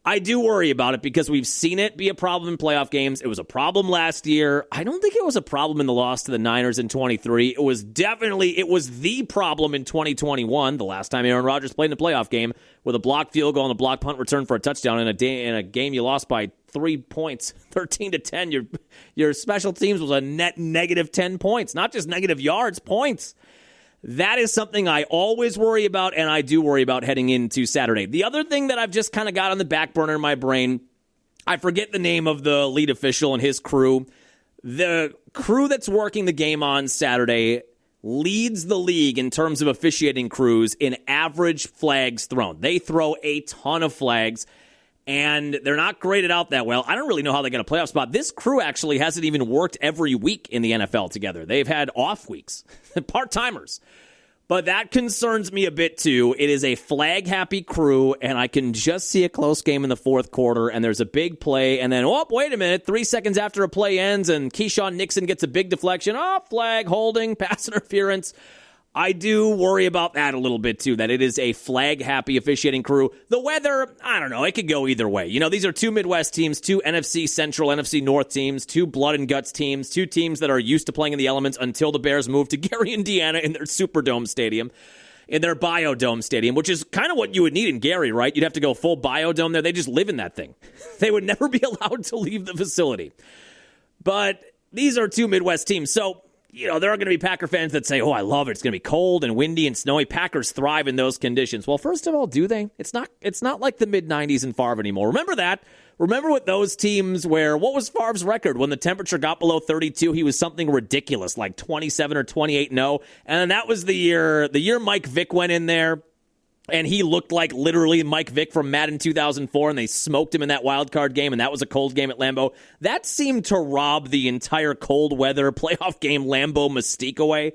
I do worry about it because we've seen it be a problem in playoff games. It was a problem last year. I don't think it was a problem in the loss to the Niners in 23. It was the problem in 2021, the last time Aaron Rodgers played in a playoff game with a blocked field goal and a blocked punt return for a touchdown in a game you lost by 3 points, 13-10. Your special teams was a net negative 10 points, not just negative yards, points. That is something I always worry about, and I do worry about heading into Saturday. The other thing that I've just kind of got on the back burner in my brain, I forget the name of the lead official and his crew. The crew that's working the game on Saturday leads the league in terms of officiating crews in average flags thrown. They throw a ton of flags, and they're not graded out that well. I don't really know how they get a playoff spot. This crew actually hasn't even worked every week in the NFL together. They've had off weeks, part-timers. But that concerns me a bit, too. It is a flag-happy crew, and I can just see a close game in the fourth quarter, and there's a big play, and then, oh, wait a minute, 3 seconds after a play ends, and Keyshawn Nixon gets a big deflection. Oh, flag, holding, pass interference. I do worry about that a little bit, too, that it is a flag-happy officiating crew. The weather, I don't know, it could go either way. You know, these are two Midwest teams, two NFC Central, NFC North teams, two blood and guts teams, two teams that are used to playing in the elements until the Bears moved to Gary, Indiana in their Superdome stadium, in their Biodome stadium, which is kind of what you would need in Gary, right? You'd have to go full Biodome there. They just live in that thing. They would never be allowed to leave the facility. But these are two Midwest teams, so you know, there are going to be Packer fans that say, oh, I love it. It's going to be cold and windy and snowy. Packers thrive in those conditions. Well, first of all, do they? It's not like the mid-90s in Favre anymore. Remember that? Remember with those teams where, what was Favre's record? When the temperature got below 32, he was something ridiculous, like 27 or 28-0. And that was the year Mike Vick went in there. And he looked like literally Mike Vick from Madden 2004, and they smoked him in that wild card game, and that was a cold game at Lambeau. That seemed to rob the entire cold weather playoff game Lambeau mystique away.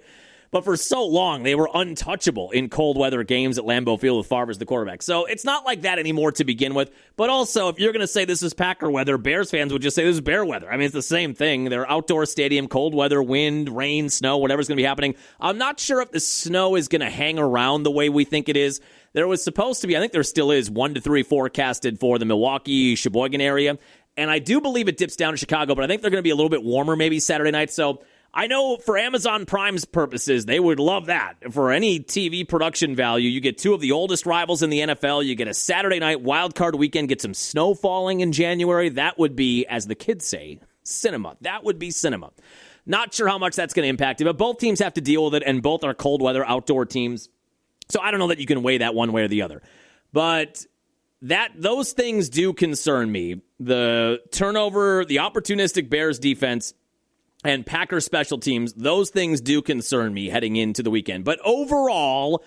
But for so long, they were untouchable in cold weather games at Lambeau Field with Favre as the quarterback. So it's not like that anymore to begin with. But also, if you're going to say this is Packer weather, Bears fans would just say this is Bear weather. I mean, it's the same thing. They're outdoor stadium, cold weather, wind, rain, snow, whatever's going to be happening. I'm not sure if the snow is going to hang around the way we think it is. There was supposed to be, I think there still is, 1 to 3 forecasted for the Milwaukee, Sheboygan area. And I do believe it dips down to Chicago, but I think they're going to be a little bit warmer maybe Saturday night. So I know for Amazon Prime's purposes, they would love that. For any TV production value, you get two of the oldest rivals in the NFL. You get a Saturday night wild card weekend, get some snow falling in January. That would be, as the kids say, cinema. That would be cinema. Not sure how much that's going to impact it, but both teams have to deal with it, and both are cold weather outdoor teams. So I don't know that you can weigh that one way or the other. But those things do concern me. The turnover, the opportunistic Bears defense, and Packers special teams, those things do concern me heading into the weekend. But overall,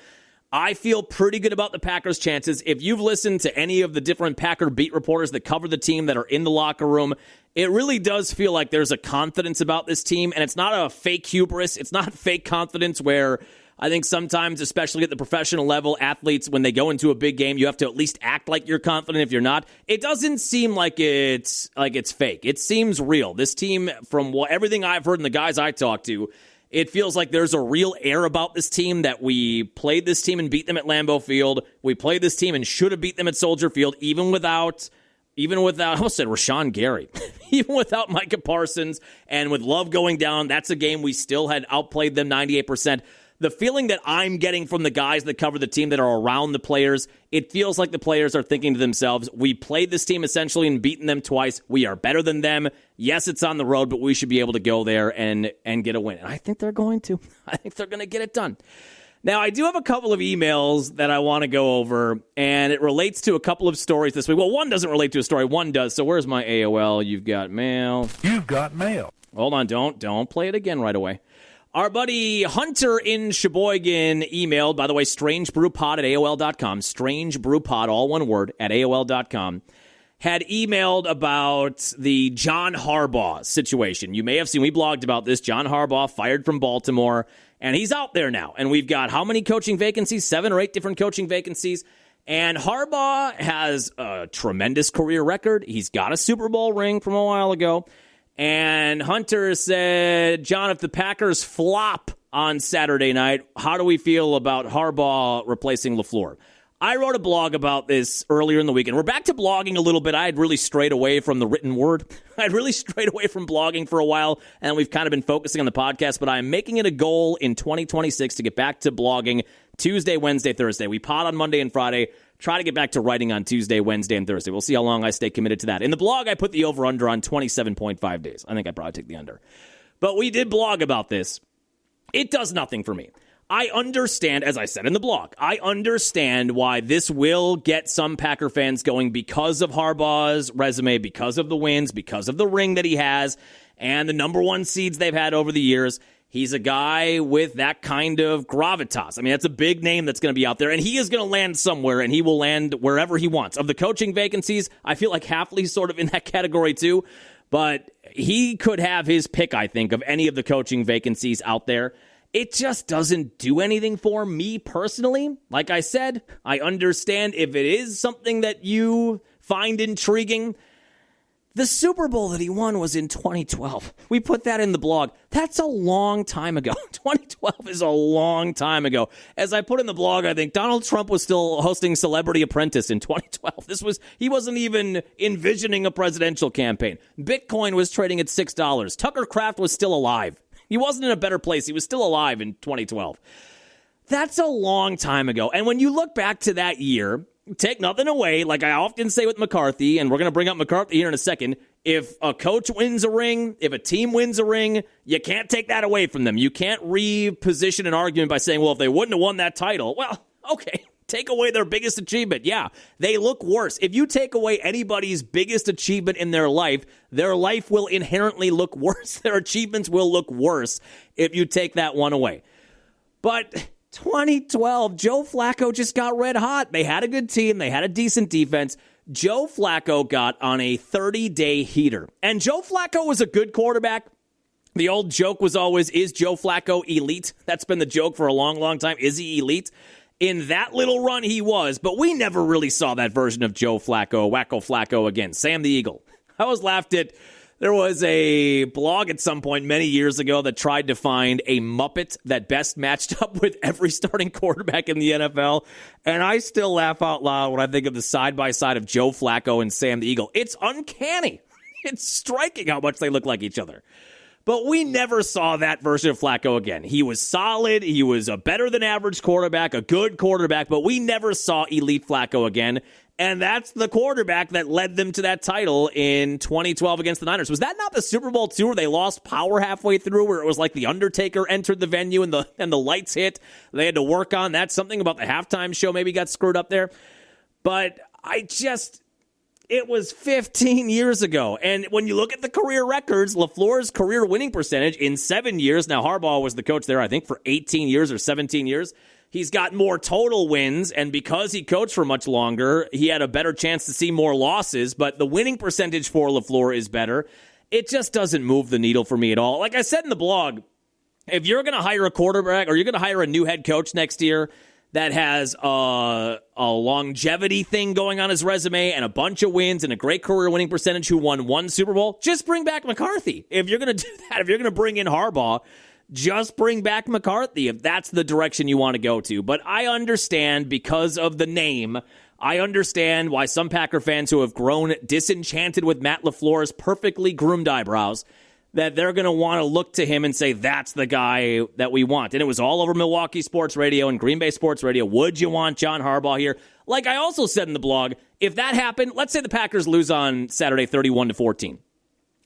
I feel pretty good about the Packers' chances. If you've listened to any of the different Packer beat reporters that cover the team that are in the locker room, it really does feel like there's a confidence about this team, and it's not a fake hubris. It's not fake confidence where I think sometimes, especially at the professional level, athletes, when they go into a big game, you have to at least act like you're confident if you're not. It doesn't seem like it's fake. It seems real. This team, from everything I've heard and the guys I talked to, it feels like there's a real air about this team, that we played this team and beat them at Lambeau Field. We played this team and should have beat them at Soldier Field, even without, I almost said Rashawn Gary, even without Micah Parsons, and with Love going down, that's a game we still had outplayed them 98%. The feeling that I'm getting from the guys that cover the team that are around the players, it feels like the players are thinking to themselves, we played this team essentially and beaten them twice. We are better than them. Yes, it's on the road, but we should be able to go there and get a win. And I think they're going to. I think they're going to get it done. Now, I do have a couple of emails that I want to go over, and it relates to a couple of stories this week. Well, one doesn't relate to a story, one does. So where's my AOL? You've got mail. You've got mail. Hold on, don't play it again right away. Our buddy Hunter in Sheboygan emailed, by the way, strangebrewpod at AOL.com, strangebrewpod, all one word, at AOL.com, had emailed about the John Harbaugh situation. You may have seen, we blogged about this. John Harbaugh fired from Baltimore, and he's out there now. And we've got how many coaching vacancies? 7 or 8 different coaching vacancies. And Harbaugh has a tremendous career record. He's got a Super Bowl ring from a while ago. And Hunter said, John, if the Packers flop on Saturday night, how do we feel about Harbaugh replacing LaFleur? I wrote a blog about this earlier in the week, and we're back to blogging a little bit. I had really strayed away from the written word. I'd really strayed away from blogging for a while, and we've kind of been focusing on the podcast, but I'm making it a goal in 2026 to get back to blogging Tuesday, Wednesday, Thursday. We pod on Monday and Friday. Try to get back to writing on Tuesday, Wednesday, and Thursday. We'll see how long I stay committed to that. In the blog, I put the over-under on 27.5 days. I think I'd probably take the under. But we did blog about this. It does nothing for me. I understand, as I said in the blog, I understand why this will get some Packer fans going because of Harbaugh's resume, because of the wins, because of the ring that he has, and the number 1 seeds they've had over the years. He's a guy with that kind of gravitas. I mean, that's a big name that's going to be out there, and he is going to land somewhere, and he will land wherever he wants. Of the coaching vacancies, I feel like Hafley's sort of in that category too, but he could have his pick, I think, of any of the coaching vacancies out there. It just doesn't do anything for me personally. Like I said, I understand if it is something that you find intriguing. The Super Bowl that he won was in 2012. We put that in the blog. That's a long time ago. 2012 is a long time ago. As I put in the blog, I think Donald Trump was still hosting Celebrity Apprentice in 2012. He wasn't even envisioning a presidential campaign. Bitcoin was trading at $6. Tucker Kraft was still alive. He wasn't in a better place. He was still alive in 2012. That's a long time ago. And when you look back to that year, take nothing away, like I often say with McCarthy, and we're going to bring up McCarthy here in a second, if a coach wins a ring, if a team wins a ring, you can't take that away from them. You can't reposition an argument by saying, well, if they wouldn't have won that title, well, okay, take away their biggest achievement. Yeah, they look worse. If you take away anybody's biggest achievement in their life will inherently look worse. Their achievements will look worse if you take that one away. But 2012, Joe Flacco just got red hot. They had a good team. They had a decent defense. Joe Flacco got on a 30-day heater. And Joe Flacco was a good quarterback. The old joke was always, is Joe Flacco elite? That's been the joke for a long, long time. Is he elite? In that little run, he was. But we never really saw that version of Joe Flacco, Wacko Flacco again. Sam the Eagle. I always laughed at... There was a blog at some point many years ago that tried to find a Muppet that best matched up with every starting quarterback in the NFL. And I still laugh out loud when I think of the side-by-side of Joe Flacco and Sam the Eagle. It's uncanny. It's striking how much they look like each other. But we never saw that version of Flacco again. He was solid. He was a better-than-average quarterback, a good quarterback, but we never saw elite Flacco again. And that's the quarterback that led them to that title in 2012 against the Niners. Was that not the Super Bowl II where they lost power halfway through, where it was like the Undertaker entered the venue and the lights hit? They had to work on that. Something about the halftime show maybe got screwed up there. But it was 15 years ago. And when you look at the career records, LaFleur's career winning percentage in 7 years, now Harbaugh was the coach there, I think, for 18 years or 17 years. He's got more total wins, and because he coached for much longer, he had a better chance to see more losses, but the winning percentage for LaFleur is better. It just doesn't move the needle for me at all. Like I said in the blog, if you're going to hire a quarterback or you're going to hire a new head coach next year that has a longevity thing going on his resume and a bunch of wins and a great career winning percentage who won 1 Super Bowl, just bring back McCarthy. If you're going to do that, if you're going to bring in Harbaugh, just bring back McCarthy if that's the direction you want to go to. But I understand, because of the name, I understand why some Packer fans who have grown disenchanted with Matt LaFleur's perfectly groomed eyebrows, that they're going to want to look to him and say, that's the guy that we want. And it was all over Milwaukee Sports Radio and Green Bay Sports Radio. Would you want John Harbaugh here? Like I also said in the blog, if that happened, let's say the Packers lose on Saturday 31-14.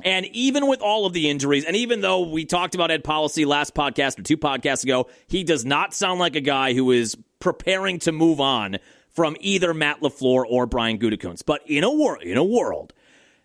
And even with all of the injuries, and even though we talked about Ed Policy last podcast or 2 podcasts ago, he does not sound like a guy who is preparing to move on from either Matt LaFleur or Brian Gutekunst. But in a world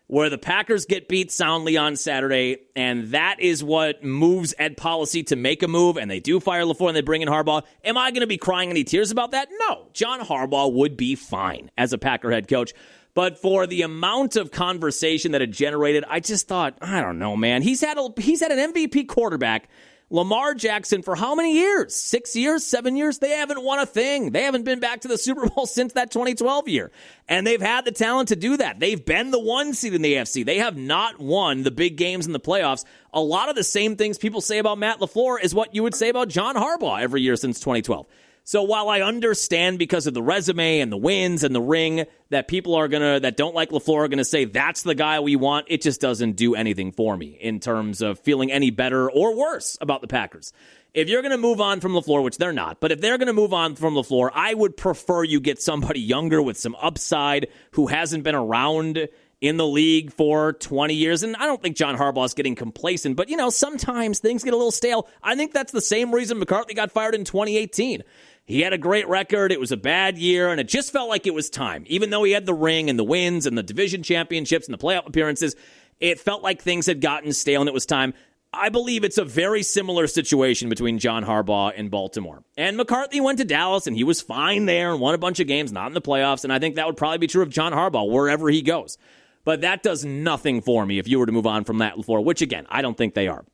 where the Packers get beat soundly on Saturday, and that is what moves Ed Policy to make a move, and they do fire LaFleur and they bring in Harbaugh, am I going to be crying any tears about that? No. John Harbaugh would be fine as a Packer head coach. But for the amount of conversation that it generated, I just thought, I don't know, man. He's had an MVP quarterback, Lamar Jackson, for how many years? 6 years? 7 years? They haven't won a thing. They haven't been back to the Super Bowl since that 2012 year. And they've had the talent to do that. They've been the 1 seed in the AFC. They have not won the big games in the playoffs. A lot of the same things people say about Matt LaFleur is what you would say about John Harbaugh every year since 2012. So while I understand because of the resume and the wins and the ring that people that don't like LaFleur are going to say that's the guy we want, it just doesn't do anything for me in terms of feeling any better or worse about the Packers. If you're going to move on from LaFleur, which they're not, but if they're going to move on from LaFleur, I would prefer you get somebody younger with some upside who hasn't been around in the league for 20 years. And I don't think John Harbaugh is getting complacent, but, sometimes things get a little stale. I think that's the same reason McCarthy got fired in 2018. He had a great record. It was a bad year, and it just felt like it was time. Even though he had the ring and the wins and the division championships and the playoff appearances, it felt like things had gotten stale and it was time. I believe it's a very similar situation between John Harbaugh and Baltimore. And McCarthy went to Dallas, and he was fine there and won a bunch of games, not in the playoffs, and I think that would probably be true of John Harbaugh wherever he goes. But that does nothing for me if you were to move on from Matt LaFleur, which, again, I don't think they are.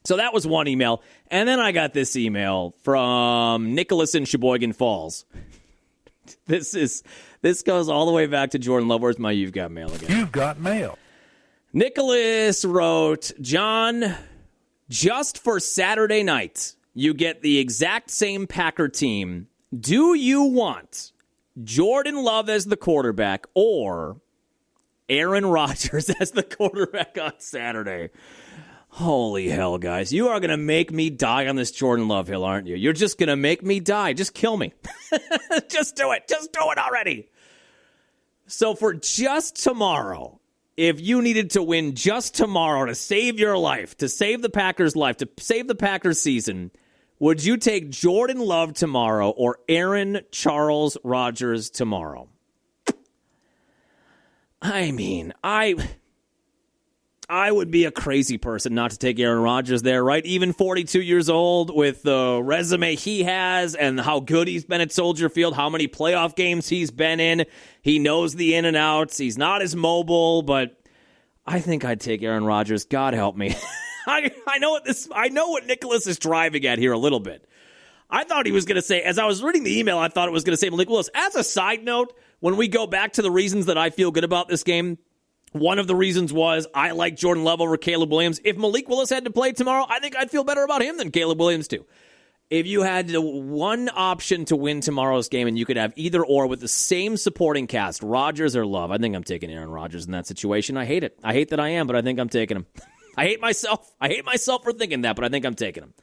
So that was one email. And then I got this email from Nicholas in Sheboygan Falls. This goes all the way back to Jordan Love. Where's my You've Got Mail again? You've got mail. Nicholas wrote, John, just for Saturday night, you get the exact same Packer team. Do you want Jordan Love as the quarterback or Aaron Rodgers as the quarterback on Saturday? Holy hell, guys. You are going to make me die on this Jordan Love hill, aren't you? You're just going to make me die. Just kill me. Just do it. Just do it already. So for just tomorrow, if you needed to win just tomorrow to save your life, to save the Packers' life, to save the Packers' season, would you take Jordan Love tomorrow or Aaron Charles Rodgers tomorrow? I mean, I would be a crazy person not to take Aaron Rodgers there, right? Even 42 years old with the resume he has and how good he's been at Soldier Field, how many playoff games he's been in. He knows the in and outs. He's not as mobile, but I think I'd take Aaron Rodgers. God help me. I know what Nicholas is driving at here a little bit. I thought he was going to say, as I was reading the email, I thought it was going to say Malik Willis. As a side note, when we go back to the reasons that I feel good about this game, one of the reasons was I like Jordan Love over Caleb Williams. If Malik Willis had to play tomorrow, I think I'd feel better about him than Caleb Williams too. If you had one option to win tomorrow's game and you could have either or with the same supporting cast, Rodgers or Love, I think I'm taking Aaron Rodgers in that situation. I hate it. I hate that I am, but I think I'm taking him. I hate myself. I hate myself for thinking that, but I think I'm taking him.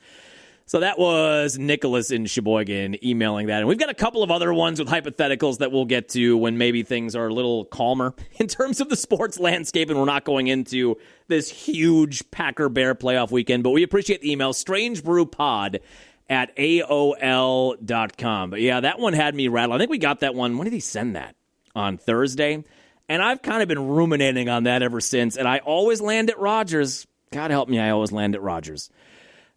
So that was Nicholas in Sheboygan emailing that. And we've got a couple of other ones with hypotheticals that we'll get to when maybe things are a little calmer in terms of the sports landscape and we're not going into this huge Packer-Bear playoff weekend. But we appreciate the email, strangebrewpod@aol.com. But yeah, that one had me rattled. I think we got that one. When did he send that? On Thursday. And I've kind of been ruminating on that ever since. And I always land at Rodgers. God help me, I always land at Rodgers.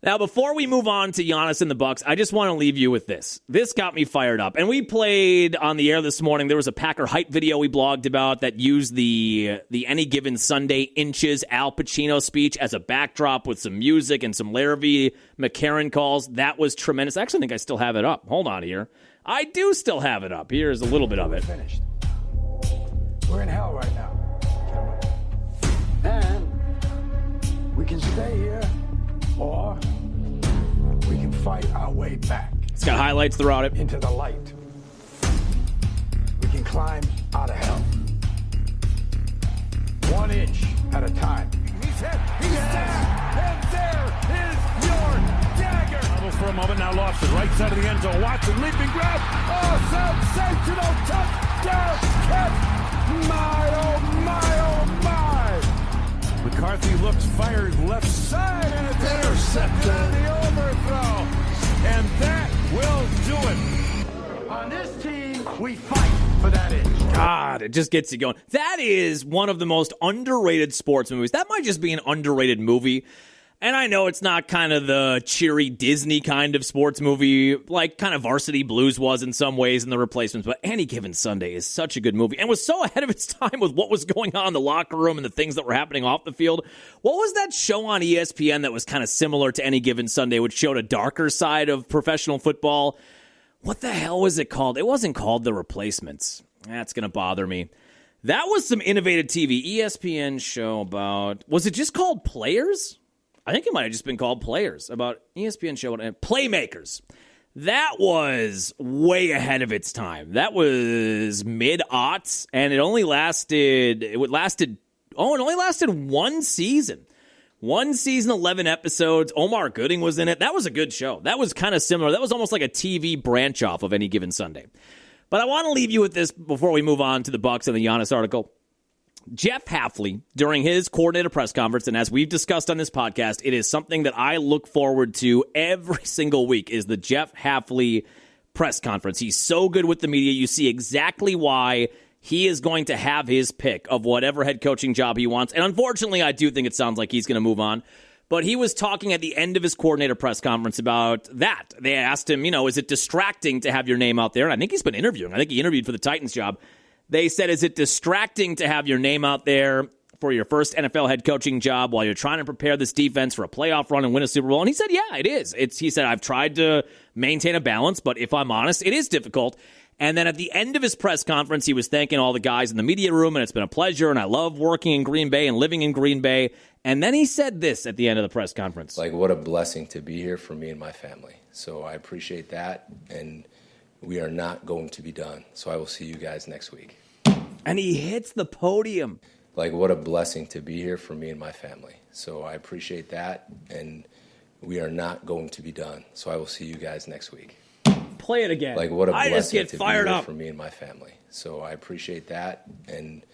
Now, before we move on to Giannis and the Bucks, I just want to leave you with this. This got me fired up. And we played on the air this morning. There was a Packer hype video we blogged about that used the Any Given Sunday Inches Al Pacino speech as a backdrop with some music and some Larry McCarron calls. That was tremendous. I actually think I still have it up. Hold on here. I do still have it up. Here's a little bit of it. Finished. We're in hell right now. And we can stay here or we can fight our way back. It's got highlights throughout it. Into the light. We can climb out of hell. 1 inch at a time. He's hit. He's there. And there is your dagger. Double for a moment. Now lost it. Right side of the end zone. Watson leaping grab. Oh, sensational touchdown catch. My, oh, my, oh, my. With McCarthy looks, fires left side, and it's intercepted on the overthrow. And that will do it. On this team, we fight for that inch. God, it just gets you going. That is one of the most underrated sports movies. That might just be an underrated movie. And I know it's not kind of the cheery Disney kind of sports movie like kind of Varsity Blues was in some ways in The Replacements, but Any Given Sunday is such a good movie and was so ahead of its time with what was going on in the locker room and the things that were happening off the field. What was that show on ESPN that was kind of similar to Any Given Sunday, which showed a darker side of professional football? What the hell was it called? It wasn't called The Replacements. That's going to bother me. That was some innovative TV. ESPN show about, was it just called Players? I think it might have just been called Players, about ESPN show Playmakers. That was way ahead of its time. That was mid-aughts, and it only lasted one season. One season, 11 episodes. Omar Gooding was in it. That was a good show. That was kind of similar. That was almost like a TV branch off of Any Given Sunday. But I want to leave you with this before we move on to the Bucs and the Giannis article. Jeff Hafley, during his coordinator press conference, and as we've discussed on this podcast, it is something that I look forward to every single week, is the Jeff Hafley press conference. He's so good with the media. You see exactly why he is going to have his pick of whatever head coaching job he wants. And unfortunately, I do think it sounds like he's going to move on. But he was talking at the end of his coordinator press conference about that. They asked him, is it distracting to have your name out there? And I think he's been interviewing. I think he interviewed for the Titans job. They said, is it distracting to have your name out there for your first NFL head coaching job while you're trying to prepare this defense for a playoff run and win a Super Bowl? And he said, yeah, it is. He said, I've tried to maintain a balance, but if I'm honest, it is difficult. And then at the end of his press conference, he was thanking all the guys in the media room, and it's been a pleasure, and I love working in Green Bay and living in Green Bay. And then he said this at the end of the press conference. What a blessing to be here for me and my family. So I appreciate that, and we are not going to be done. So I will see you guys next week. And he hits the podium. What a blessing to be here for me and my family. So I appreciate that, and we are not going to be done. So I will see you guys next week. Play it again. What a I blessing just get to fired be here up for me and my family. So I appreciate that, and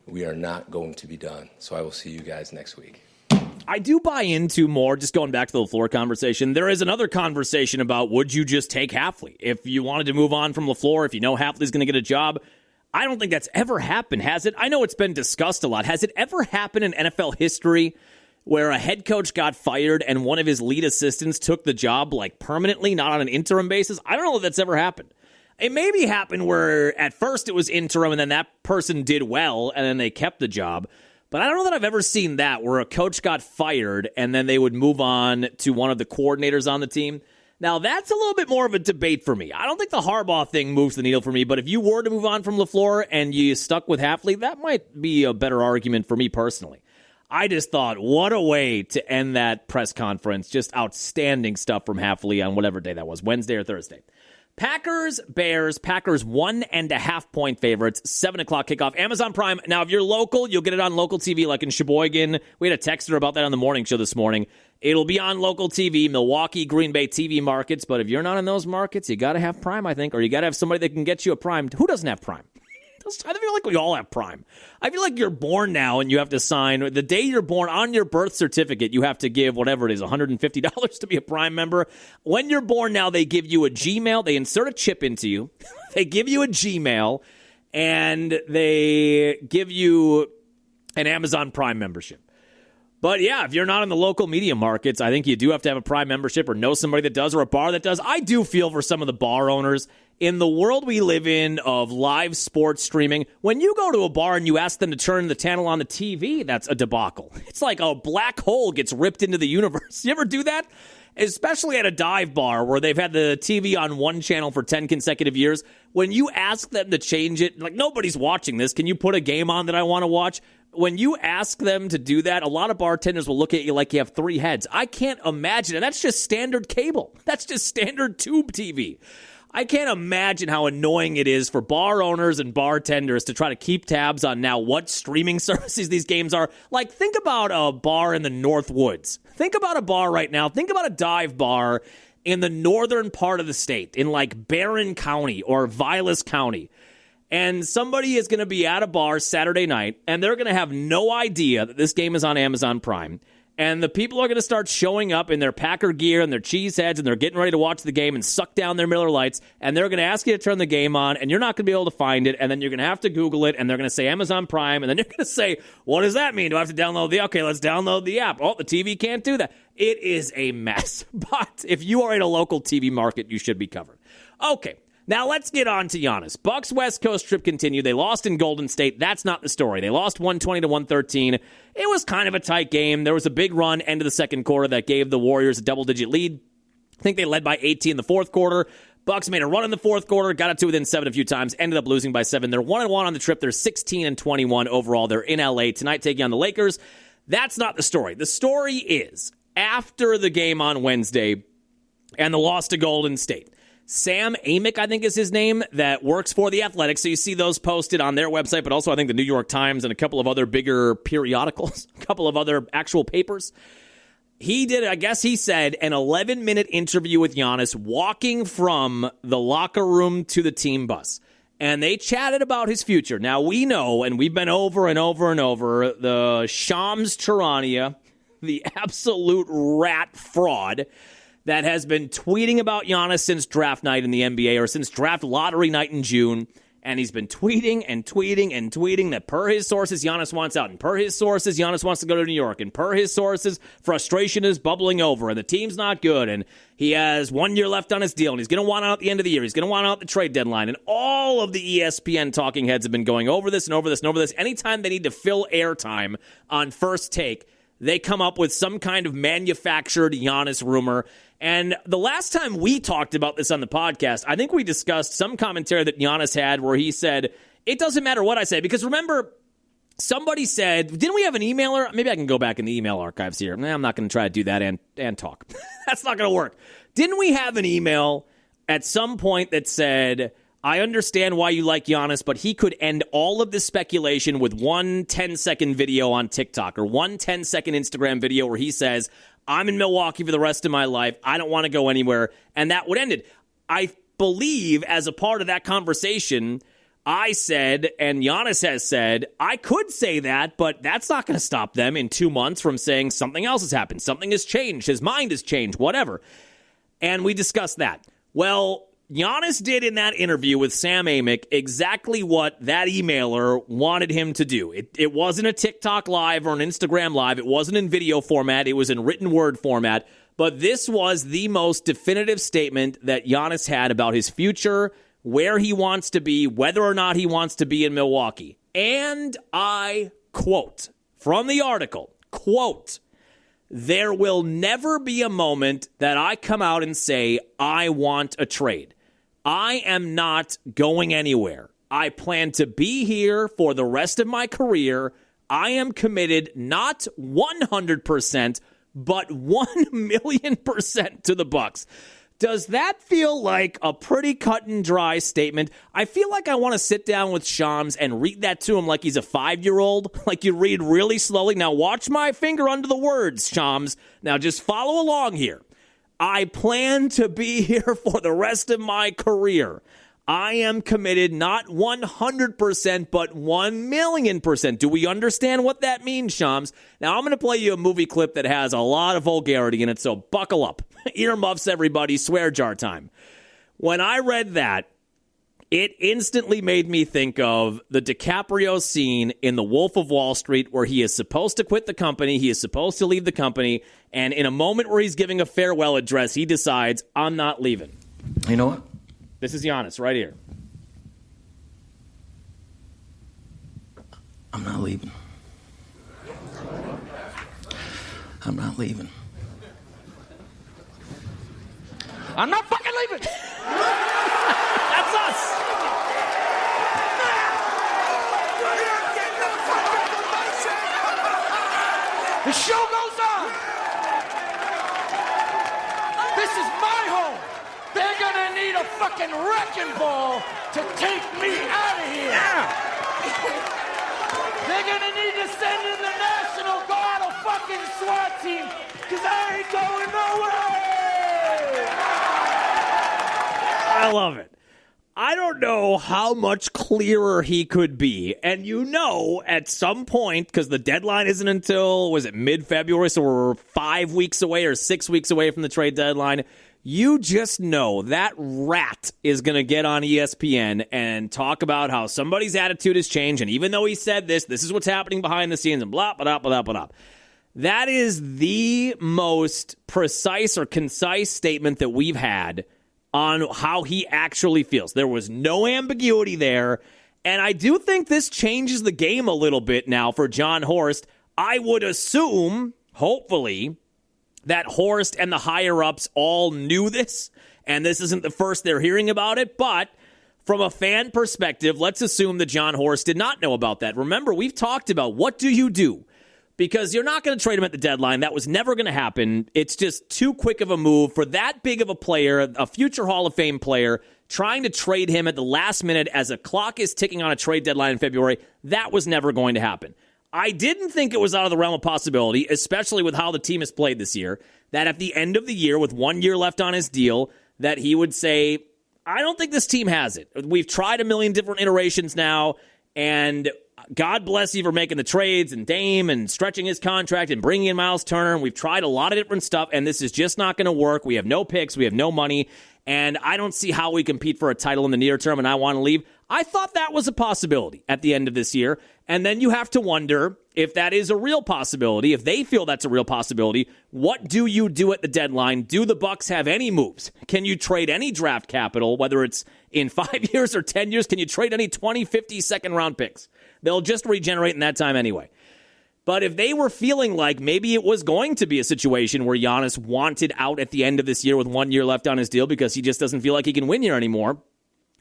we are not going to be done. So I will see you guys next week. I do buy into more, just going back to the LaFleur conversation, there is another conversation about would you just take Hafley? If you wanted to move on from LaFleur, if you know Hafley's going to get a job, I don't think that's ever happened, has it? I know it's been discussed a lot. Has it ever happened in NFL history where a head coach got fired and one of his lead assistants took the job permanently, not on an interim basis? I don't know if that's ever happened. It maybe happened where at first it was interim and then that person did well and then they kept the job. But I don't know that I've ever seen that where a coach got fired and then they would move on to one of the coordinators on the team. Now, that's a little bit more of a debate for me. I don't think the Harbaugh thing moves the needle for me, but if you were to move on from LaFleur and you stuck with Hafley, that might be a better argument for me personally. I just thought, what a way to end that press conference. Just outstanding stuff from Hafley on whatever day that was, Wednesday or Thursday. Packers, Bears, Packers 1.5 point favorites, 7 o'clock kickoff, Amazon Prime. Now, if you're local, you'll get it on local TV like in Sheboygan. We had a texter about that on the morning show this morning. It'll be on local TV, Milwaukee, Green Bay TV markets. But if you're not in those markets, you got to have Prime, I think, or you got to have somebody that can get you a Prime. Who doesn't have Prime? I feel like we all have Prime. I feel like you're born now and you have to sign. The day you're born, on your birth certificate, you have to give whatever it is, $150 to be a Prime member. When you're born now, they give you a Gmail. They insert a chip into you. They give you a Gmail, and they give you an Amazon Prime membership. But yeah, if you're not in the local media markets, I think you do have to have a Prime membership or know somebody that does or a bar that does. I do feel for some of the bar owners. In the world we live in of live sports streaming, when you go to a bar and you ask them to turn the channel on the TV, that's a debacle. It's like a black hole gets ripped into the universe. You ever do that? Especially at a dive bar where they've had the TV on one channel for 10 consecutive years. When you ask them to change it, nobody's watching this. Can you put a game on that I want to watch? When you ask them to do that, a lot of bartenders will look at you like you have 3 heads. I can't imagine. And that's just standard cable. That's just standard tube TV. I can't imagine how annoying it is for bar owners and bartenders to try to keep tabs on now what streaming services these games are. Think about a bar in the North Woods. Think about a bar right now. Think about a dive bar in the northern part of the state, in Barron County or Vilas County. And somebody is going to be at a bar Saturday night, and they're going to have no idea that this game is on Amazon Prime. And the people are going to start showing up in their Packer gear and their cheese heads, and they're getting ready to watch the game and suck down their Miller Lights, and they're going to ask you to turn the game on, and you're not going to be able to find it, and then you're going to have to Google it, and they're going to say Amazon Prime, and then you're going to say, what does that mean? Do I have to download the... Okay, let's download the app. Oh, the TV can't do that. It is a mess. But if you are in a local TV market, you should be covered. Okay. Now let's get on to Giannis. Bucks West Coast trip continued. They lost in Golden State. That's not the story. They lost 120-113. It was kind of a tight game. There was a big run end of the second quarter that gave the Warriors a double-digit lead. I think they led by 18 in the fourth quarter. Bucks made a run in the fourth quarter, got it to within 7 a few times, ended up losing by 7. They're 1-1 on the trip. They're 16-21 overall. They're in LA tonight taking on the Lakers. That's not the story. The story is after the game on Wednesday and the loss to Golden State, Sam Amick, I think is his name, that works for The Athletic. So you see those posted on their website, but also I think the New York Times and a couple of other bigger periodicals, a couple of other actual papers. He did, I guess he said, an 11-minute interview with Giannis walking from the locker room to the team bus. And they chatted about his future. Now we know, and we've been over and over and over, the Shams Charania, the absolute rat fraud that has been tweeting about Giannis since draft night in the NBA or since draft lottery night in June. And he's been tweeting and tweeting and tweeting that per his sources, Giannis wants out. And per his sources, Giannis wants to go to New York. And per his sources, frustration is bubbling over. And the team's not good. And he has 1 year left on his deal. And he's going to want out at the end of the year. He's going to want out at the trade deadline. And all of the ESPN talking heads have been going over this and over this and over this. Anytime they need to fill airtime on First Take, they come up with some kind of manufactured Giannis rumor. And the last time we talked about this on the podcast, I think we discussed some commentary that Giannis had where he said, it doesn't matter what I say. Because remember, somebody said, didn't we have an emailer? Maybe I can go back in the email archives here. I'm not going to try to do that and talk. That's not going to work. Didn't we have an email at some point that said, I understand why you like Giannis, but he could end all of this speculation with one 10-second video on TikTok or one 10-second Instagram video where he says, I'm in Milwaukee for the rest of my life. I don't want to go anywhere. And that would end it. I believe as a part of that conversation, I said, and Giannis has said, I could say that, but that's not going to stop them in 2 months from saying something else has happened. Something has changed. His mind has changed, whatever. And we discussed that. Well, Giannis did in that interview with Sam Amick exactly what that emailer wanted him to do. It wasn't a TikTok live or an Instagram live. It wasn't in video format. It was in written word format. But this was the most definitive statement that Giannis had about his future, where he wants to be, whether or not he wants to be in Milwaukee. And I quote from the article, quote, there will never be a moment that I come out and say, I want a trade. I am not going anywhere. I plan to be here for the rest of my career. I am committed not 100%, but 1,000,000% to the Bucks. Does that feel like a pretty cut and dry statement? I feel like I want to sit down with Shams and read that to him like he's a 5-year-old, like you read really slowly. Now watch my finger under the words, Shams. Now just follow along here. I plan to be here for the rest of my career. I am committed not 100%, but 1,000,000%. Do we understand what that means, Shams? Now, I'm going to play you a movie clip that has a lot of vulgarity in it, so buckle up. Earmuffs, everybody. Swear jar time. When I read that, it instantly made me think of the DiCaprio scene in The Wolf of Wall Street where he is supposed to quit the company, he is supposed to leave the company, and in a moment where he's giving a farewell address, he decides, I'm not leaving. You know what? This is Giannis right here. I'm not leaving. I'm not leaving. I'm not fucking leaving! That's us! The show goes on. This is my home. They're gonna need a fucking wrecking ball to take me out of here. Yeah. They're gonna need to send in the National Guard, a fucking SWAT team, because I ain't going nowhere. I love it. I don't know how much clearer he could be. And at some point, because the deadline isn't until, was it mid-February, so we're 5 weeks away or 6 weeks away from the trade deadline, you just know that rat is going to get on ESPN and talk about how somebody's attitude has changed, and even though he said this is what's happening behind the scenes, and blah, blah, blah, blah, blah. That is the most precise or concise statement that we've had on how he actually feels. There was no ambiguity there, and I do think this changes the game a little bit now for Jon Horst. I would assume, hopefully, that Horst and the higher-ups all knew this, and this isn't the first they're hearing about it, but from a fan perspective, let's assume that Jon Horst did not know about that. Remember, we've talked about what do you do? Because you're not going to trade him at the deadline. That was never going to happen. It's just too quick of a move for that big of a player, a future Hall of Fame player, trying to trade him at the last minute as a clock is ticking on a trade deadline in February. That was never going to happen. I didn't think it was out of the realm of possibility, especially with how the team has played this year, that at the end of the year, with 1 year left on his deal, that he would say, I don't think this team has it. We've tried a million different iterations now, and God bless you for making the trades and Dame and stretching his contract and bringing in Miles Turner. And we've tried a lot of different stuff, and this is just not going to work. We have no picks. We have no money. And I don't see how we compete for a title in the near term, and I want to leave. I thought that was a possibility at the end of this year. And then you have to wonder if that is a real possibility. If they feel that's a real possibility, what do you do at the deadline? Do the Bucks have any moves? Can you trade any draft capital, whether it's in 5 years or 10 years? Can you trade any 20, 50 second-round picks? They'll just regenerate in that time anyway. But if they were feeling like maybe it was going to be a situation where Giannis wanted out at the end of this year with 1 year left on his deal because he just doesn't feel like he can win here anymore,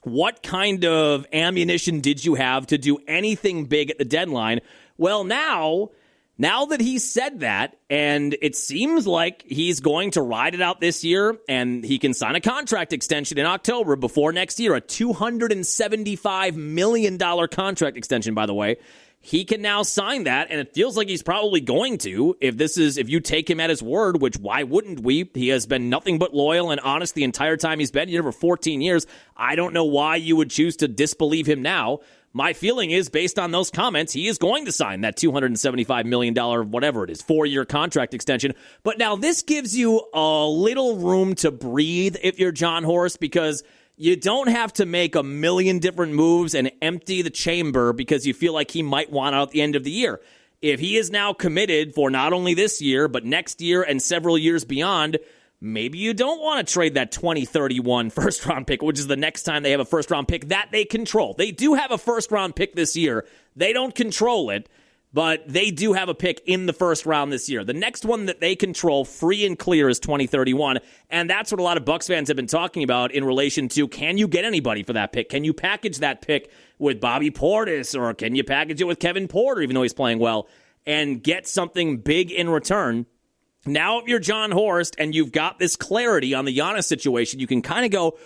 what kind of ammunition did you have to do anything big at the deadline? Well, now that he's said that, and it seems like he's going to ride it out this year, and he can sign a contract extension in October before next year, a $275 million contract extension, by the way. He can now sign that, and it feels like he's probably going to if you take him at his word, which why wouldn't we? He has been nothing but loyal and honest the entire time he's been here for 14 years. I don't know why you would choose to disbelieve him now. My feeling is, based on those comments, he is going to sign that $275 million, whatever it is, 4-year contract extension. But now this gives you a little room to breathe if you're Jon Horst, because you don't have to make a million different moves and empty the chamber because you feel like he might want out at the end of the year. If he is now committed for not only this year, but next year and several years beyond, maybe you don't want to trade that 2031 first-round pick, which is the next time they have a first-round pick that they control. They do have a first-round pick this year. They don't control it, but they do have a pick in the first round this year. The next one that they control free and clear is 2031, and that's what a lot of Bucks fans have been talking about in relation to, can you get anybody for that pick? Can you package that pick with Bobby Portis, or can you package it with Kevin Porter, even though he's playing well, and get something big in return? Now, if you're Jon Horst and you've got this clarity on the Giannis situation, you can kind of go,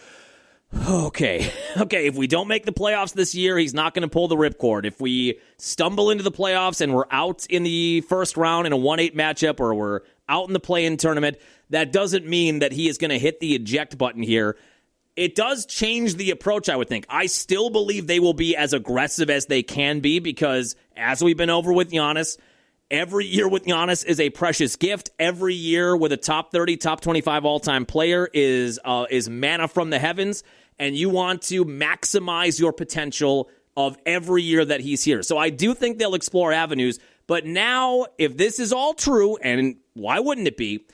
okay, if we don't make the playoffs this year, he's not going to pull the ripcord. If we stumble into the playoffs and we're out in the first round in a 1-8 matchup, or we're out in the play-in tournament, that doesn't mean that he is going to hit the eject button here. It does change the approach, I would think. I still believe they will be as aggressive as they can be because, as we've been over with Giannis, every year with Giannis is a precious gift. Every year with a top 30, top 25 all-time player is manna from the heavens, and you want to maximize your potential of every year that he's here. So I do think they'll explore avenues, but now, if this is all true, and why wouldn't it be,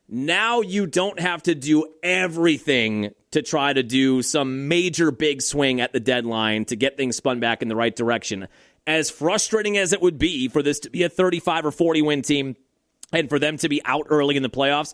now you don't have to do everything to try to do some major big swing at the deadline to get things spun back in the right direction. As frustrating as it would be for this to be a 35 or 40 win team and for them to be out early in the playoffs,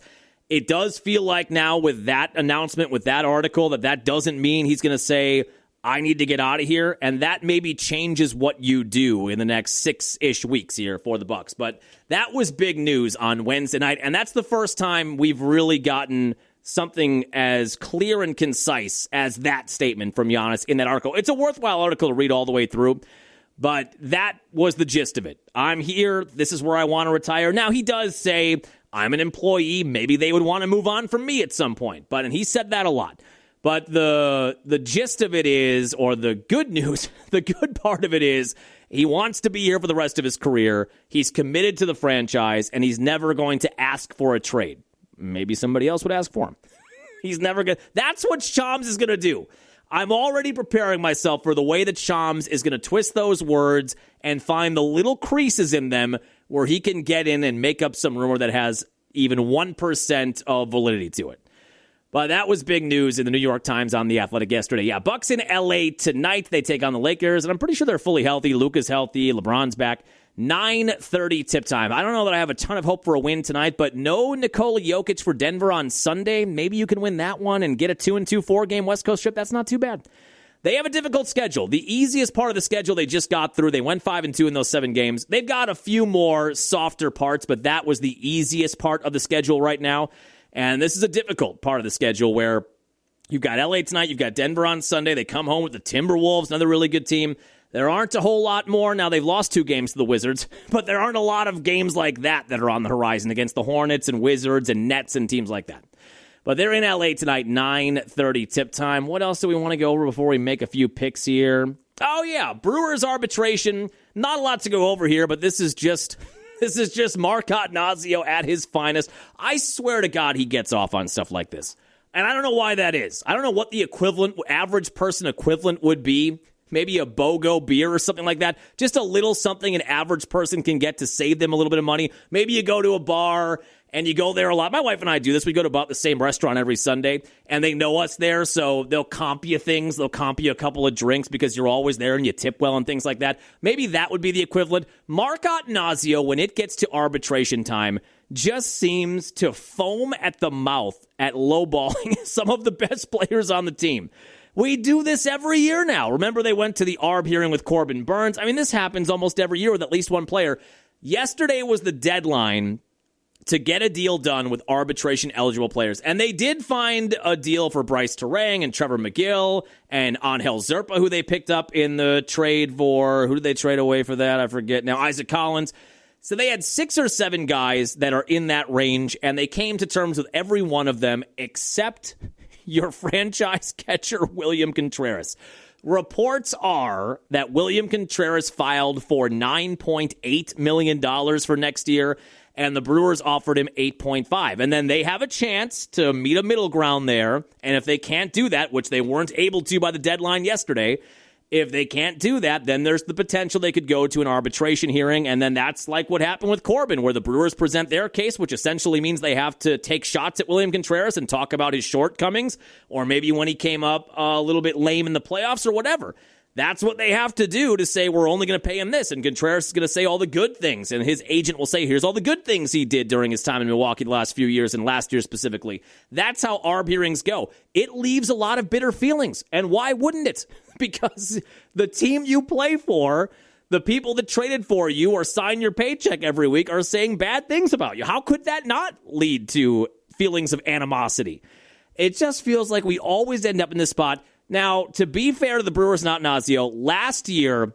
it does feel like now with that announcement, with that article, that doesn't mean he's going to say, I need to get out of here, and that maybe changes what you do in the next 6-ish weeks here for the Bucks. But that was big news on Wednesday night, and that's the first time we've really gotten something as clear and concise as that statement from Giannis in that article. It's a worthwhile article to read all the way through, but that was the gist of it. I'm here. This is where I want to retire. Now, he does say, I'm an employee. Maybe they would want to move on from me at some point. And he said that a lot. But the gist of it is, or the good news, the good part of it is, he wants to be here for the rest of his career. He's committed to the franchise, and he's never going to ask for a trade. Maybe somebody else would ask for him. He's never going to. That's what Shams is going to do. I'm already preparing myself for the way that Shams is going to twist those words and find the little creases in them where he can get in and make up some rumor that has even 1% of validity to it. But that was big news in the New York Times on The Athletic yesterday. Yeah, Bucks in L.A. tonight. They take on the Lakers, and I'm pretty sure they're fully healthy. Luka's healthy. LeBron's back. 9:30 tip time. I don't know that I have a ton of hope for a win tonight, but no Nikola Jokic for Denver on Sunday. Maybe you can win that one and get a 2-2 4-game West Coast trip. That's not too bad. They have a difficult schedule. The easiest part of the schedule they just got through. They went 5-2 in those 7 games. They've got a few more softer parts, but that was the easiest part of the schedule right now. And this is a difficult part of the schedule where you've got LA tonight, you've got Denver on Sunday. They come home with the Timberwolves, another really good team. There aren't a whole lot more. Now, they've lost 2 games to the Wizards, but there aren't a lot of games like that are on the horizon against the Hornets and Wizards and Nets and teams like that. But they're in LA tonight, 9:30 tip time. What else do we want to go over before we make a few picks here? Oh, yeah, Brewers arbitration. Not a lot to go over here, but this is just Mark Attanasio at his finest. I swear to God he gets off on stuff like this. And I don't know why that is. I don't know what the average person equivalent would be. Maybe a BOGO beer or something like that. Just a little something an average person can get to save them a little bit of money. Maybe you go to a bar and you go there a lot. My wife and I do this. We go to about the same restaurant every Sunday, and they know us there, so they'll comp you things. They'll comp you a couple of drinks because you're always there and you tip well and things like that. Maybe that would be the equivalent. Mark Attanasio, when it gets to arbitration time, just seems to foam at the mouth at lowballing some of the best players on the team. We do this every year now. Remember, they went to the ARB hearing with Corbin Burns. I mean, this happens almost every year with at least one player. Yesterday was the deadline to get a deal done with arbitration-eligible players. And they did find a deal for Bryce Terang and Trevor McGill and Angel Zerpa, who they picked up in the trade for. Who did they trade away for that? I forget now. Isaac Collins. So they had 6 or 7 guys that are in that range, and they came to terms with every one of them except your franchise catcher, William Contreras. Reports are that William Contreras filed for $9.8 million for next year, and the Brewers offered him $8.5. And then they have a chance to meet a middle ground there, and if they can't do that, which they weren't able to by the deadline yesterday, if they can't do that, then there's the potential they could go to an arbitration hearing, and then that's like what happened with Corbin, where the Brewers present their case, which essentially means they have to take shots at William Contreras and talk about his shortcomings, or maybe when he came up a little bit lame in the playoffs or whatever. That's what they have to do to say, we're only going to pay him this, and Contreras is going to say all the good things, and his agent will say, here's all the good things he did during his time in Milwaukee the last few years, and last year specifically. That's how ARB hearings go. It leaves a lot of bitter feelings, and why wouldn't it? Because the team you play for, the people that traded for you or sign your paycheck every week are saying bad things about you. How could that not lead to feelings of animosity? It just feels like we always end up in this spot. Now, to be fair to the Brewers and Attanasio, last year,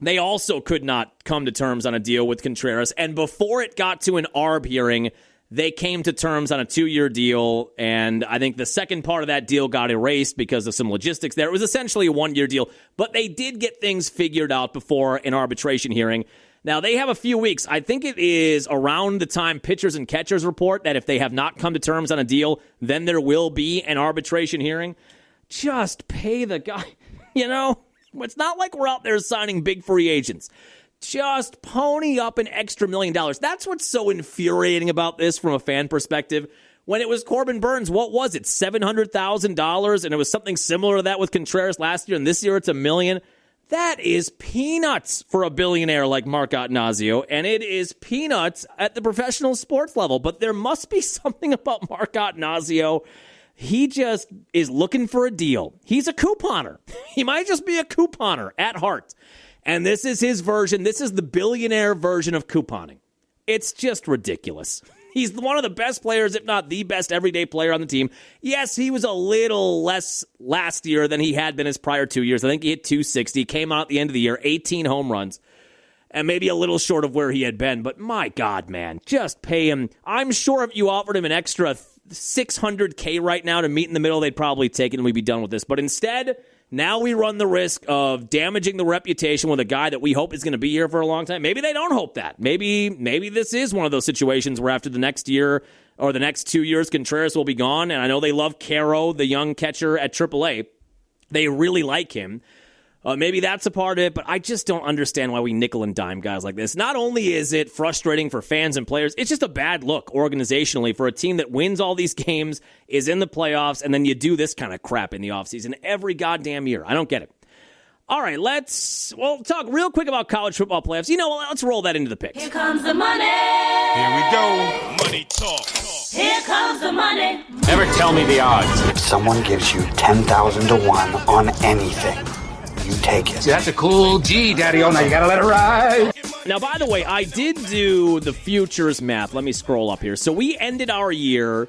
they also could not come to terms on a deal with Contreras. And before it got to an ARB hearing, they came to terms on a 2-year deal. And I think the second part of that deal got erased because of some logistics there. It was essentially a 1-year deal. But they did get things figured out before an arbitration hearing. Now, they have a few weeks. I think it is around the time pitchers and catchers report that if they have not come to terms on a deal, then there will be an arbitration hearing. Just pay the guy, you know? It's not like we're out there signing big free agents. Just pony up an extra $1 million. That's what's so infuriating about this from a fan perspective. When it was Corbin Burns, what was it, $700,000? And it was something similar to that with Contreras last year, and this year it's $1 million. That is peanuts for a billionaire like Mark Attanasio, and it is peanuts at the professional sports level. But there must be something about Mark Attanasio. He just is looking for a deal. He's a couponer. He might just be a couponer at heart. And this is his version. This is the billionaire version of couponing. It's just ridiculous. He's one of the best players, if not the best everyday player on the team. Yes, he was a little less last year than he had been his prior 2 years. I think he hit 260, came out at the end of the year, 18 home runs, and maybe a little short of where he had been. But my God, man, just pay him. I'm sure if you offered him an extra $600K right now to meet in the middle, they'd probably take it and we'd be done with this. But instead, now we run the risk of damaging the reputation with a guy that we hope is going to be here for a long time. Maybe they don't hope that. Maybe this is one of those situations where after the next year or the next 2 years, Contreras will be gone. And I know they love Caro, the young catcher at AAA. They really like him. Maybe that's a part of it, but I just don't understand why we nickel and dime guys like this. Not only is it frustrating for fans and players, it's just a bad look organizationally for a team that wins all these games, is in the playoffs, and then you do this kind of crap in the offseason every goddamn year. I don't get it. All right, let's talk real quick about college football playoffs. You know, let's roll that into the picks. Here comes the money. Here we go. Money talk. Here comes the money. Never tell me the odds. If someone gives you 10,000 to 1 on anything, you take it. See, that's a cool G, Daddy-O. Now you gotta let it ride. Now, by the way, I did do the futures math. Let me scroll up here. So we ended our year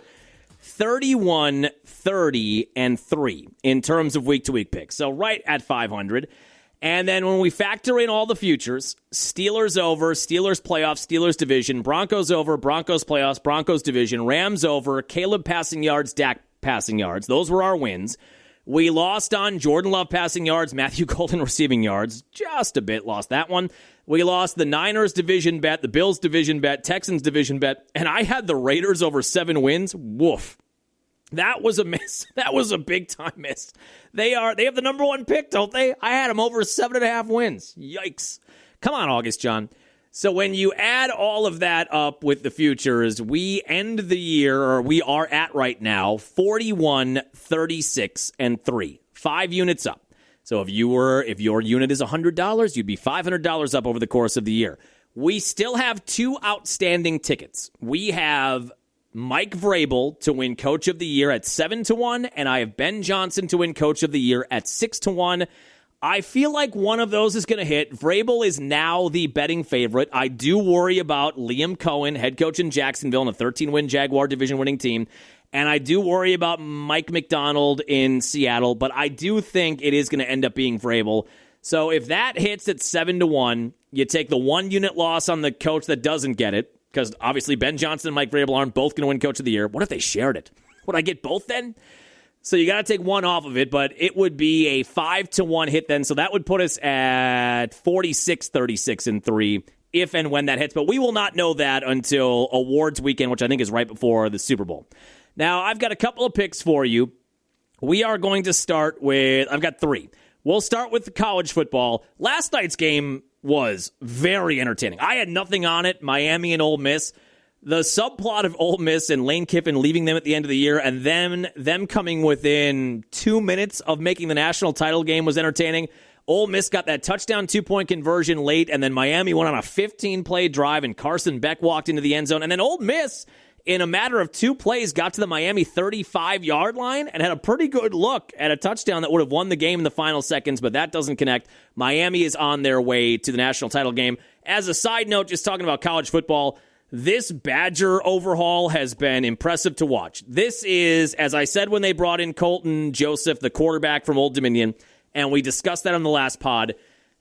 31, 30, and 3 in terms of week-to-week picks. So right at 500. And then when we factor in all the futures, Steelers over, Steelers playoffs, Steelers division, Broncos over, Broncos playoffs, Broncos division, Rams over, Caleb passing yards, Dak passing yards. Those were our wins. We lost on Jordan Love passing yards, Matthew Golden receiving yards. Just a bit, lost that one. We lost the Niners division bet, the Bills division bet, Texans division bet, and I had the Raiders over 7 wins. Woof. That was a miss. That was a big-time miss. They have the number 1 pick, don't they? I had them over 7.5 wins. Yikes. Come on, August John. So when you add all of that up with the futures, we end the year, or we are at right now, 41, 36, and 3. 5 units up. So if your unit is $100, you'd be $500 up over the course of the year. We still have 2 outstanding tickets. We have Mike Vrabel to win Coach of the Year at 7-1, and I have Ben Johnson to win Coach of the Year at 6-1. I feel like one of those is going to hit. Vrabel is now the betting favorite. I do worry about Liam Cohen, head coach in Jacksonville, and a 13-win Jaguar division-winning team. And I do worry about Mike McDonald in Seattle, but I do think it is going to end up being Vrabel. So if that hits at 7-1, you take the 1 unit loss on the coach that doesn't get it, because obviously Ben Johnson and Mike Vrabel aren't both going to win Coach of the Year. What if they shared it? Would I get both then? So you got to take 1 off of it, but it would be a 5-1 hit then. So that would put us at 46, 36, and 3 if and when that hits. But we will not know that until awards weekend, which I think is right before the Super Bowl. Now, I've got a couple of picks for you. We are going to start with, I've got 3. We'll start with the college football. Last night's game was very entertaining. I had nothing on it, Miami and Ole Miss. The subplot of Ole Miss and Lane Kiffin leaving them at the end of the year and then them coming within 2 minutes of making the national title game was entertaining. Ole Miss got that touchdown 2-point conversion late, and then Miami went on a 15-play drive, and Carson Beck walked into the end zone. And then Ole Miss, in a matter of 2 plays, got to the Miami 35-yard line and had a pretty good look at a touchdown that would have won the game in the final seconds, but that doesn't connect. Miami is on their way to the national title game. As a side note, just talking about college football, this Badger overhaul has been impressive to watch. This is, as I said when they brought in Colton Joseph, the quarterback from Old Dominion, and we discussed that on the last pod,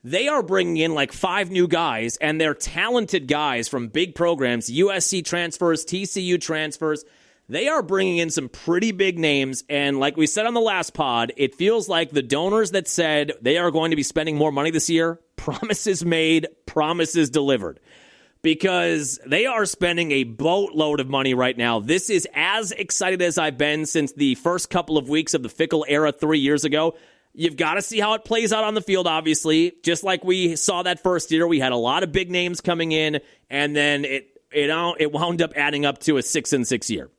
they are bringing in like 5 new guys, and they're talented guys from big programs, USC transfers, TCU transfers. They are bringing in some pretty big names, and like we said on the last pod, it feels like the donors that said they are going to be spending more money this year, promises made, promises delivered. Because they are spending a boatload of money right now. This is as excited as I've been since the first couple of weeks of the Fickle era 3 years ago. You've got to see how it plays out on the field, obviously. Just like we saw that first year, we had a lot of big names coming in, and then it wound up adding up to a 6-6 year.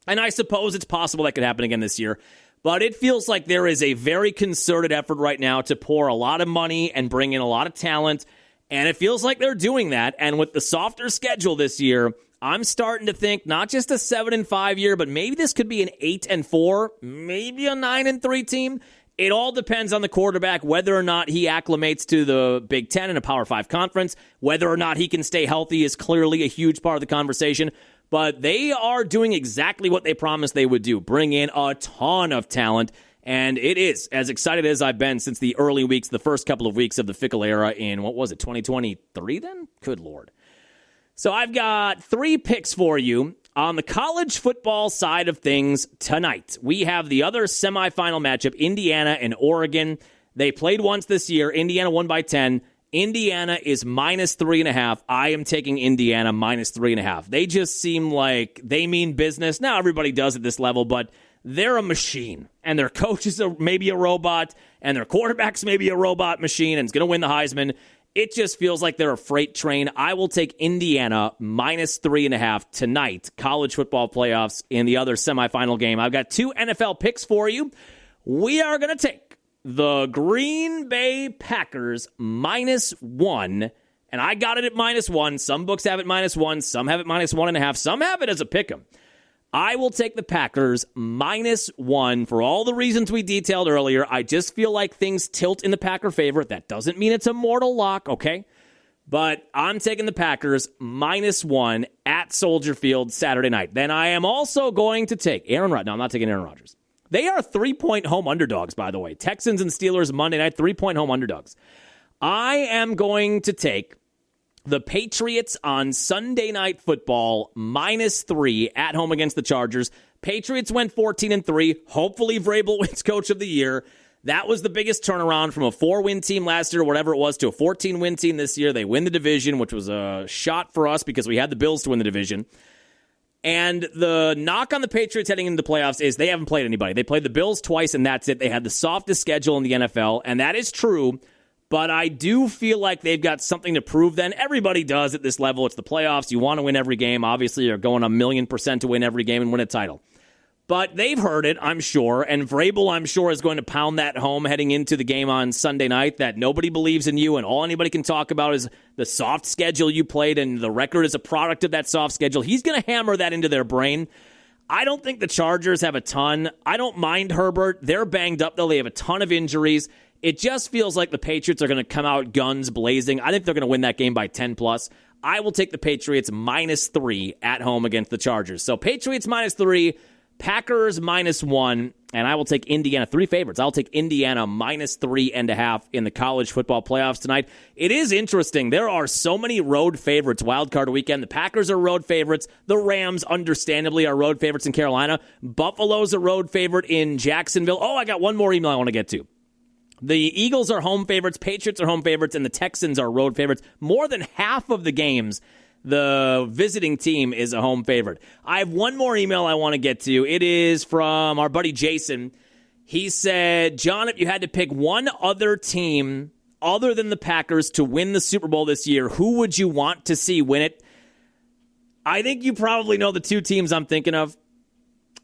And I suppose it's possible that could happen again this year. But it feels like there is a very concerted effort right now to pour a lot of money and bring in a lot of talent. And it feels like they're doing that. And with the softer schedule this year, I'm starting to think not just a 7-5 year, but maybe this could be an 8-4, maybe a 9-3 team. It all depends on the quarterback, whether or not he acclimates to the Big Ten and a Power 5 conference. Whether or not he can stay healthy is clearly a huge part of the conversation. But they are doing exactly what they promised they would do, bring in a ton of talent. And it is as excited as I've been since the early weeks, the first couple of weeks of the Fickle era in, 2023 then? Good Lord. So I've got 3 picks for you. On the college football side of things tonight, we have the other semifinal matchup, Indiana and Oregon. They played once this year. Indiana won by 10. Indiana is minus 3.5. I am taking Indiana minus 3.5. They just seem like they mean business. Now everybody does at this level, but they're a machine. And their coach is maybe a robot, and their quarterback's maybe a robot machine, and is going to win the Heisman. It just feels like they're a freight train. I will take Indiana minus 3.5 tonight. College football playoffs in the other semifinal game. I've got 2 NFL picks for you. We are going to take the Green Bay Packers minus 1. And I got it at minus 1. Some books have it minus 1. Some have it minus 1.5. Some have it as a pick 'em. I will take the Packers minus 1 for all the reasons we detailed earlier. I just feel like things tilt in the Packer favor. That doesn't mean it's a mortal lock, okay? But I'm taking the Packers minus 1 at Soldier Field Saturday night. Then I am also going to take Aaron Rodgers. No, I'm not taking Aaron Rodgers. They are 3-point home underdogs, by the way. Texans and Steelers Monday night, 3-point home underdogs. I am going to take the Patriots on Sunday Night Football, minus 3 at home against the Chargers. Patriots went 14-3. Hopefully Vrabel wins Coach of the Year. That was the biggest turnaround from a 4-win team last year, whatever it was, to a 14-win team this year. They win the division, which was a shot for us because we had the Bills to win the division. And the knock on the Patriots heading into the playoffs is they haven't played anybody. They played the Bills twice, and that's it. They had the softest schedule in the NFL, and that is true. But I do feel like they've got something to prove then. Everybody does at this level. It's the playoffs. You want to win every game. Obviously, you're going 1,000,000% to win every game and win a title. But they've heard it, I'm sure. And Vrabel, I'm sure, is going to pound that home heading into the game on Sunday night, that nobody believes in you and all anybody can talk about is the soft schedule you played and the record is a product of that soft schedule. He's going to hammer that into their brain. I don't think the Chargers have a ton. I don't mind Herbert. They're banged up, though. They have a ton of injuries. It just feels like the Patriots are going to come out guns blazing. I think they're going to win that game by 10+. I will take the Patriots minus 3 at home against the Chargers. So Patriots minus 3, Packers minus 1, and I will take Indiana. 3 favorites. I'll take Indiana minus 3.5 in the college football playoffs tonight. It is interesting. There are so many road favorites wild card weekend. The Packers are road favorites. The Rams, understandably, are road favorites in Carolina. Buffalo's a road favorite in Jacksonville. Oh, I got one more email I want to get to. The Eagles are home favorites, Patriots are home favorites, and the Texans are road favorites. More than half of the games, the visiting team is a home favorite. I have one more email I want to get to. It is from our buddy Jason. He said, John, if you had to pick one other team other than the Packers to win the Super Bowl this year, who would you want to see win it? I think you probably know the 2 teams I'm thinking of.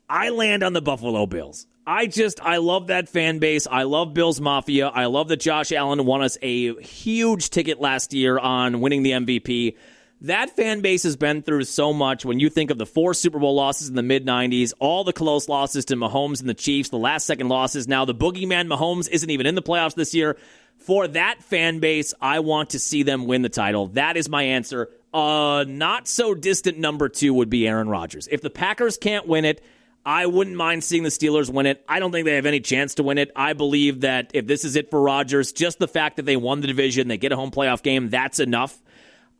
I land on the Buffalo Bills. I love that fan base. I love Bills Mafia. I love that Josh Allen won us a huge ticket last year on winning the MVP. That fan base has been through so much. When you think of the 4 Super Bowl losses in the mid-'90s, all the close losses to Mahomes and the Chiefs, the last-second losses. Now the boogeyman Mahomes isn't even in the playoffs this year. For that fan base, I want to see them win the title. That is my answer. Not-so-distant number 2 would be Aaron Rodgers. If the Packers can't win it, I wouldn't mind seeing the Steelers win it. I don't think they have any chance to win it. I believe that if this is it for Rodgers, just the fact that they won the division, they get a home playoff game, that's enough.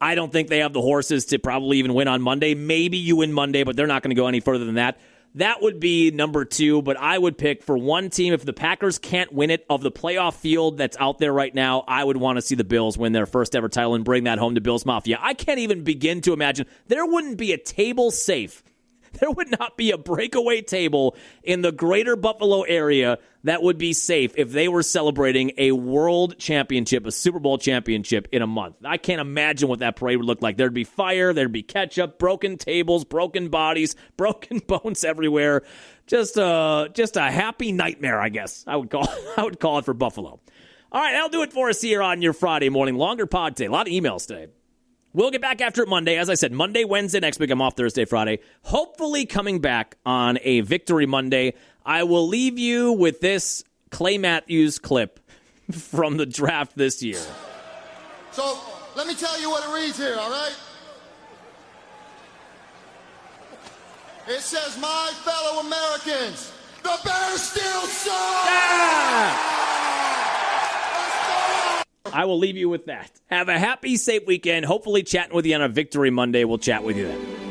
I don't think they have the horses to probably even win on Monday. Maybe you win Monday, but they're not going to go any further than that. That would be number 2, but I would pick for one team, if the Packers can't win it, of the playoff field that's out there right now, I would want to see the Bills win their first ever title and bring that home to Bills Mafia. I can't even begin to imagine. There wouldn't be a table safe. There would not be a breakaway table in the greater Buffalo area that would be safe if they were celebrating a world championship, a Super Bowl championship in a month. I can't imagine what that parade would look like. There'd be fire, there'd be ketchup, broken tables, broken bodies, broken bones everywhere. Just a happy nightmare, I guess. I would call it for Buffalo. All right, that'll do it for us here on your Friday morning. Longer pod today. A lot of emails today. We'll get back after it Monday. As I said, Monday, Wednesday next week. I'm off Thursday, Friday. Hopefully coming back on a Victory Monday. I will leave you with this Clay Matthews clip from the draft this year. So, let me tell you what it reads here, all right? It says, my fellow Americans, the Bears still suck! Yeah! I will leave you with that. Have a happy, safe weekend. Hopefully chatting with you on a Victory Monday. We'll chat with you then.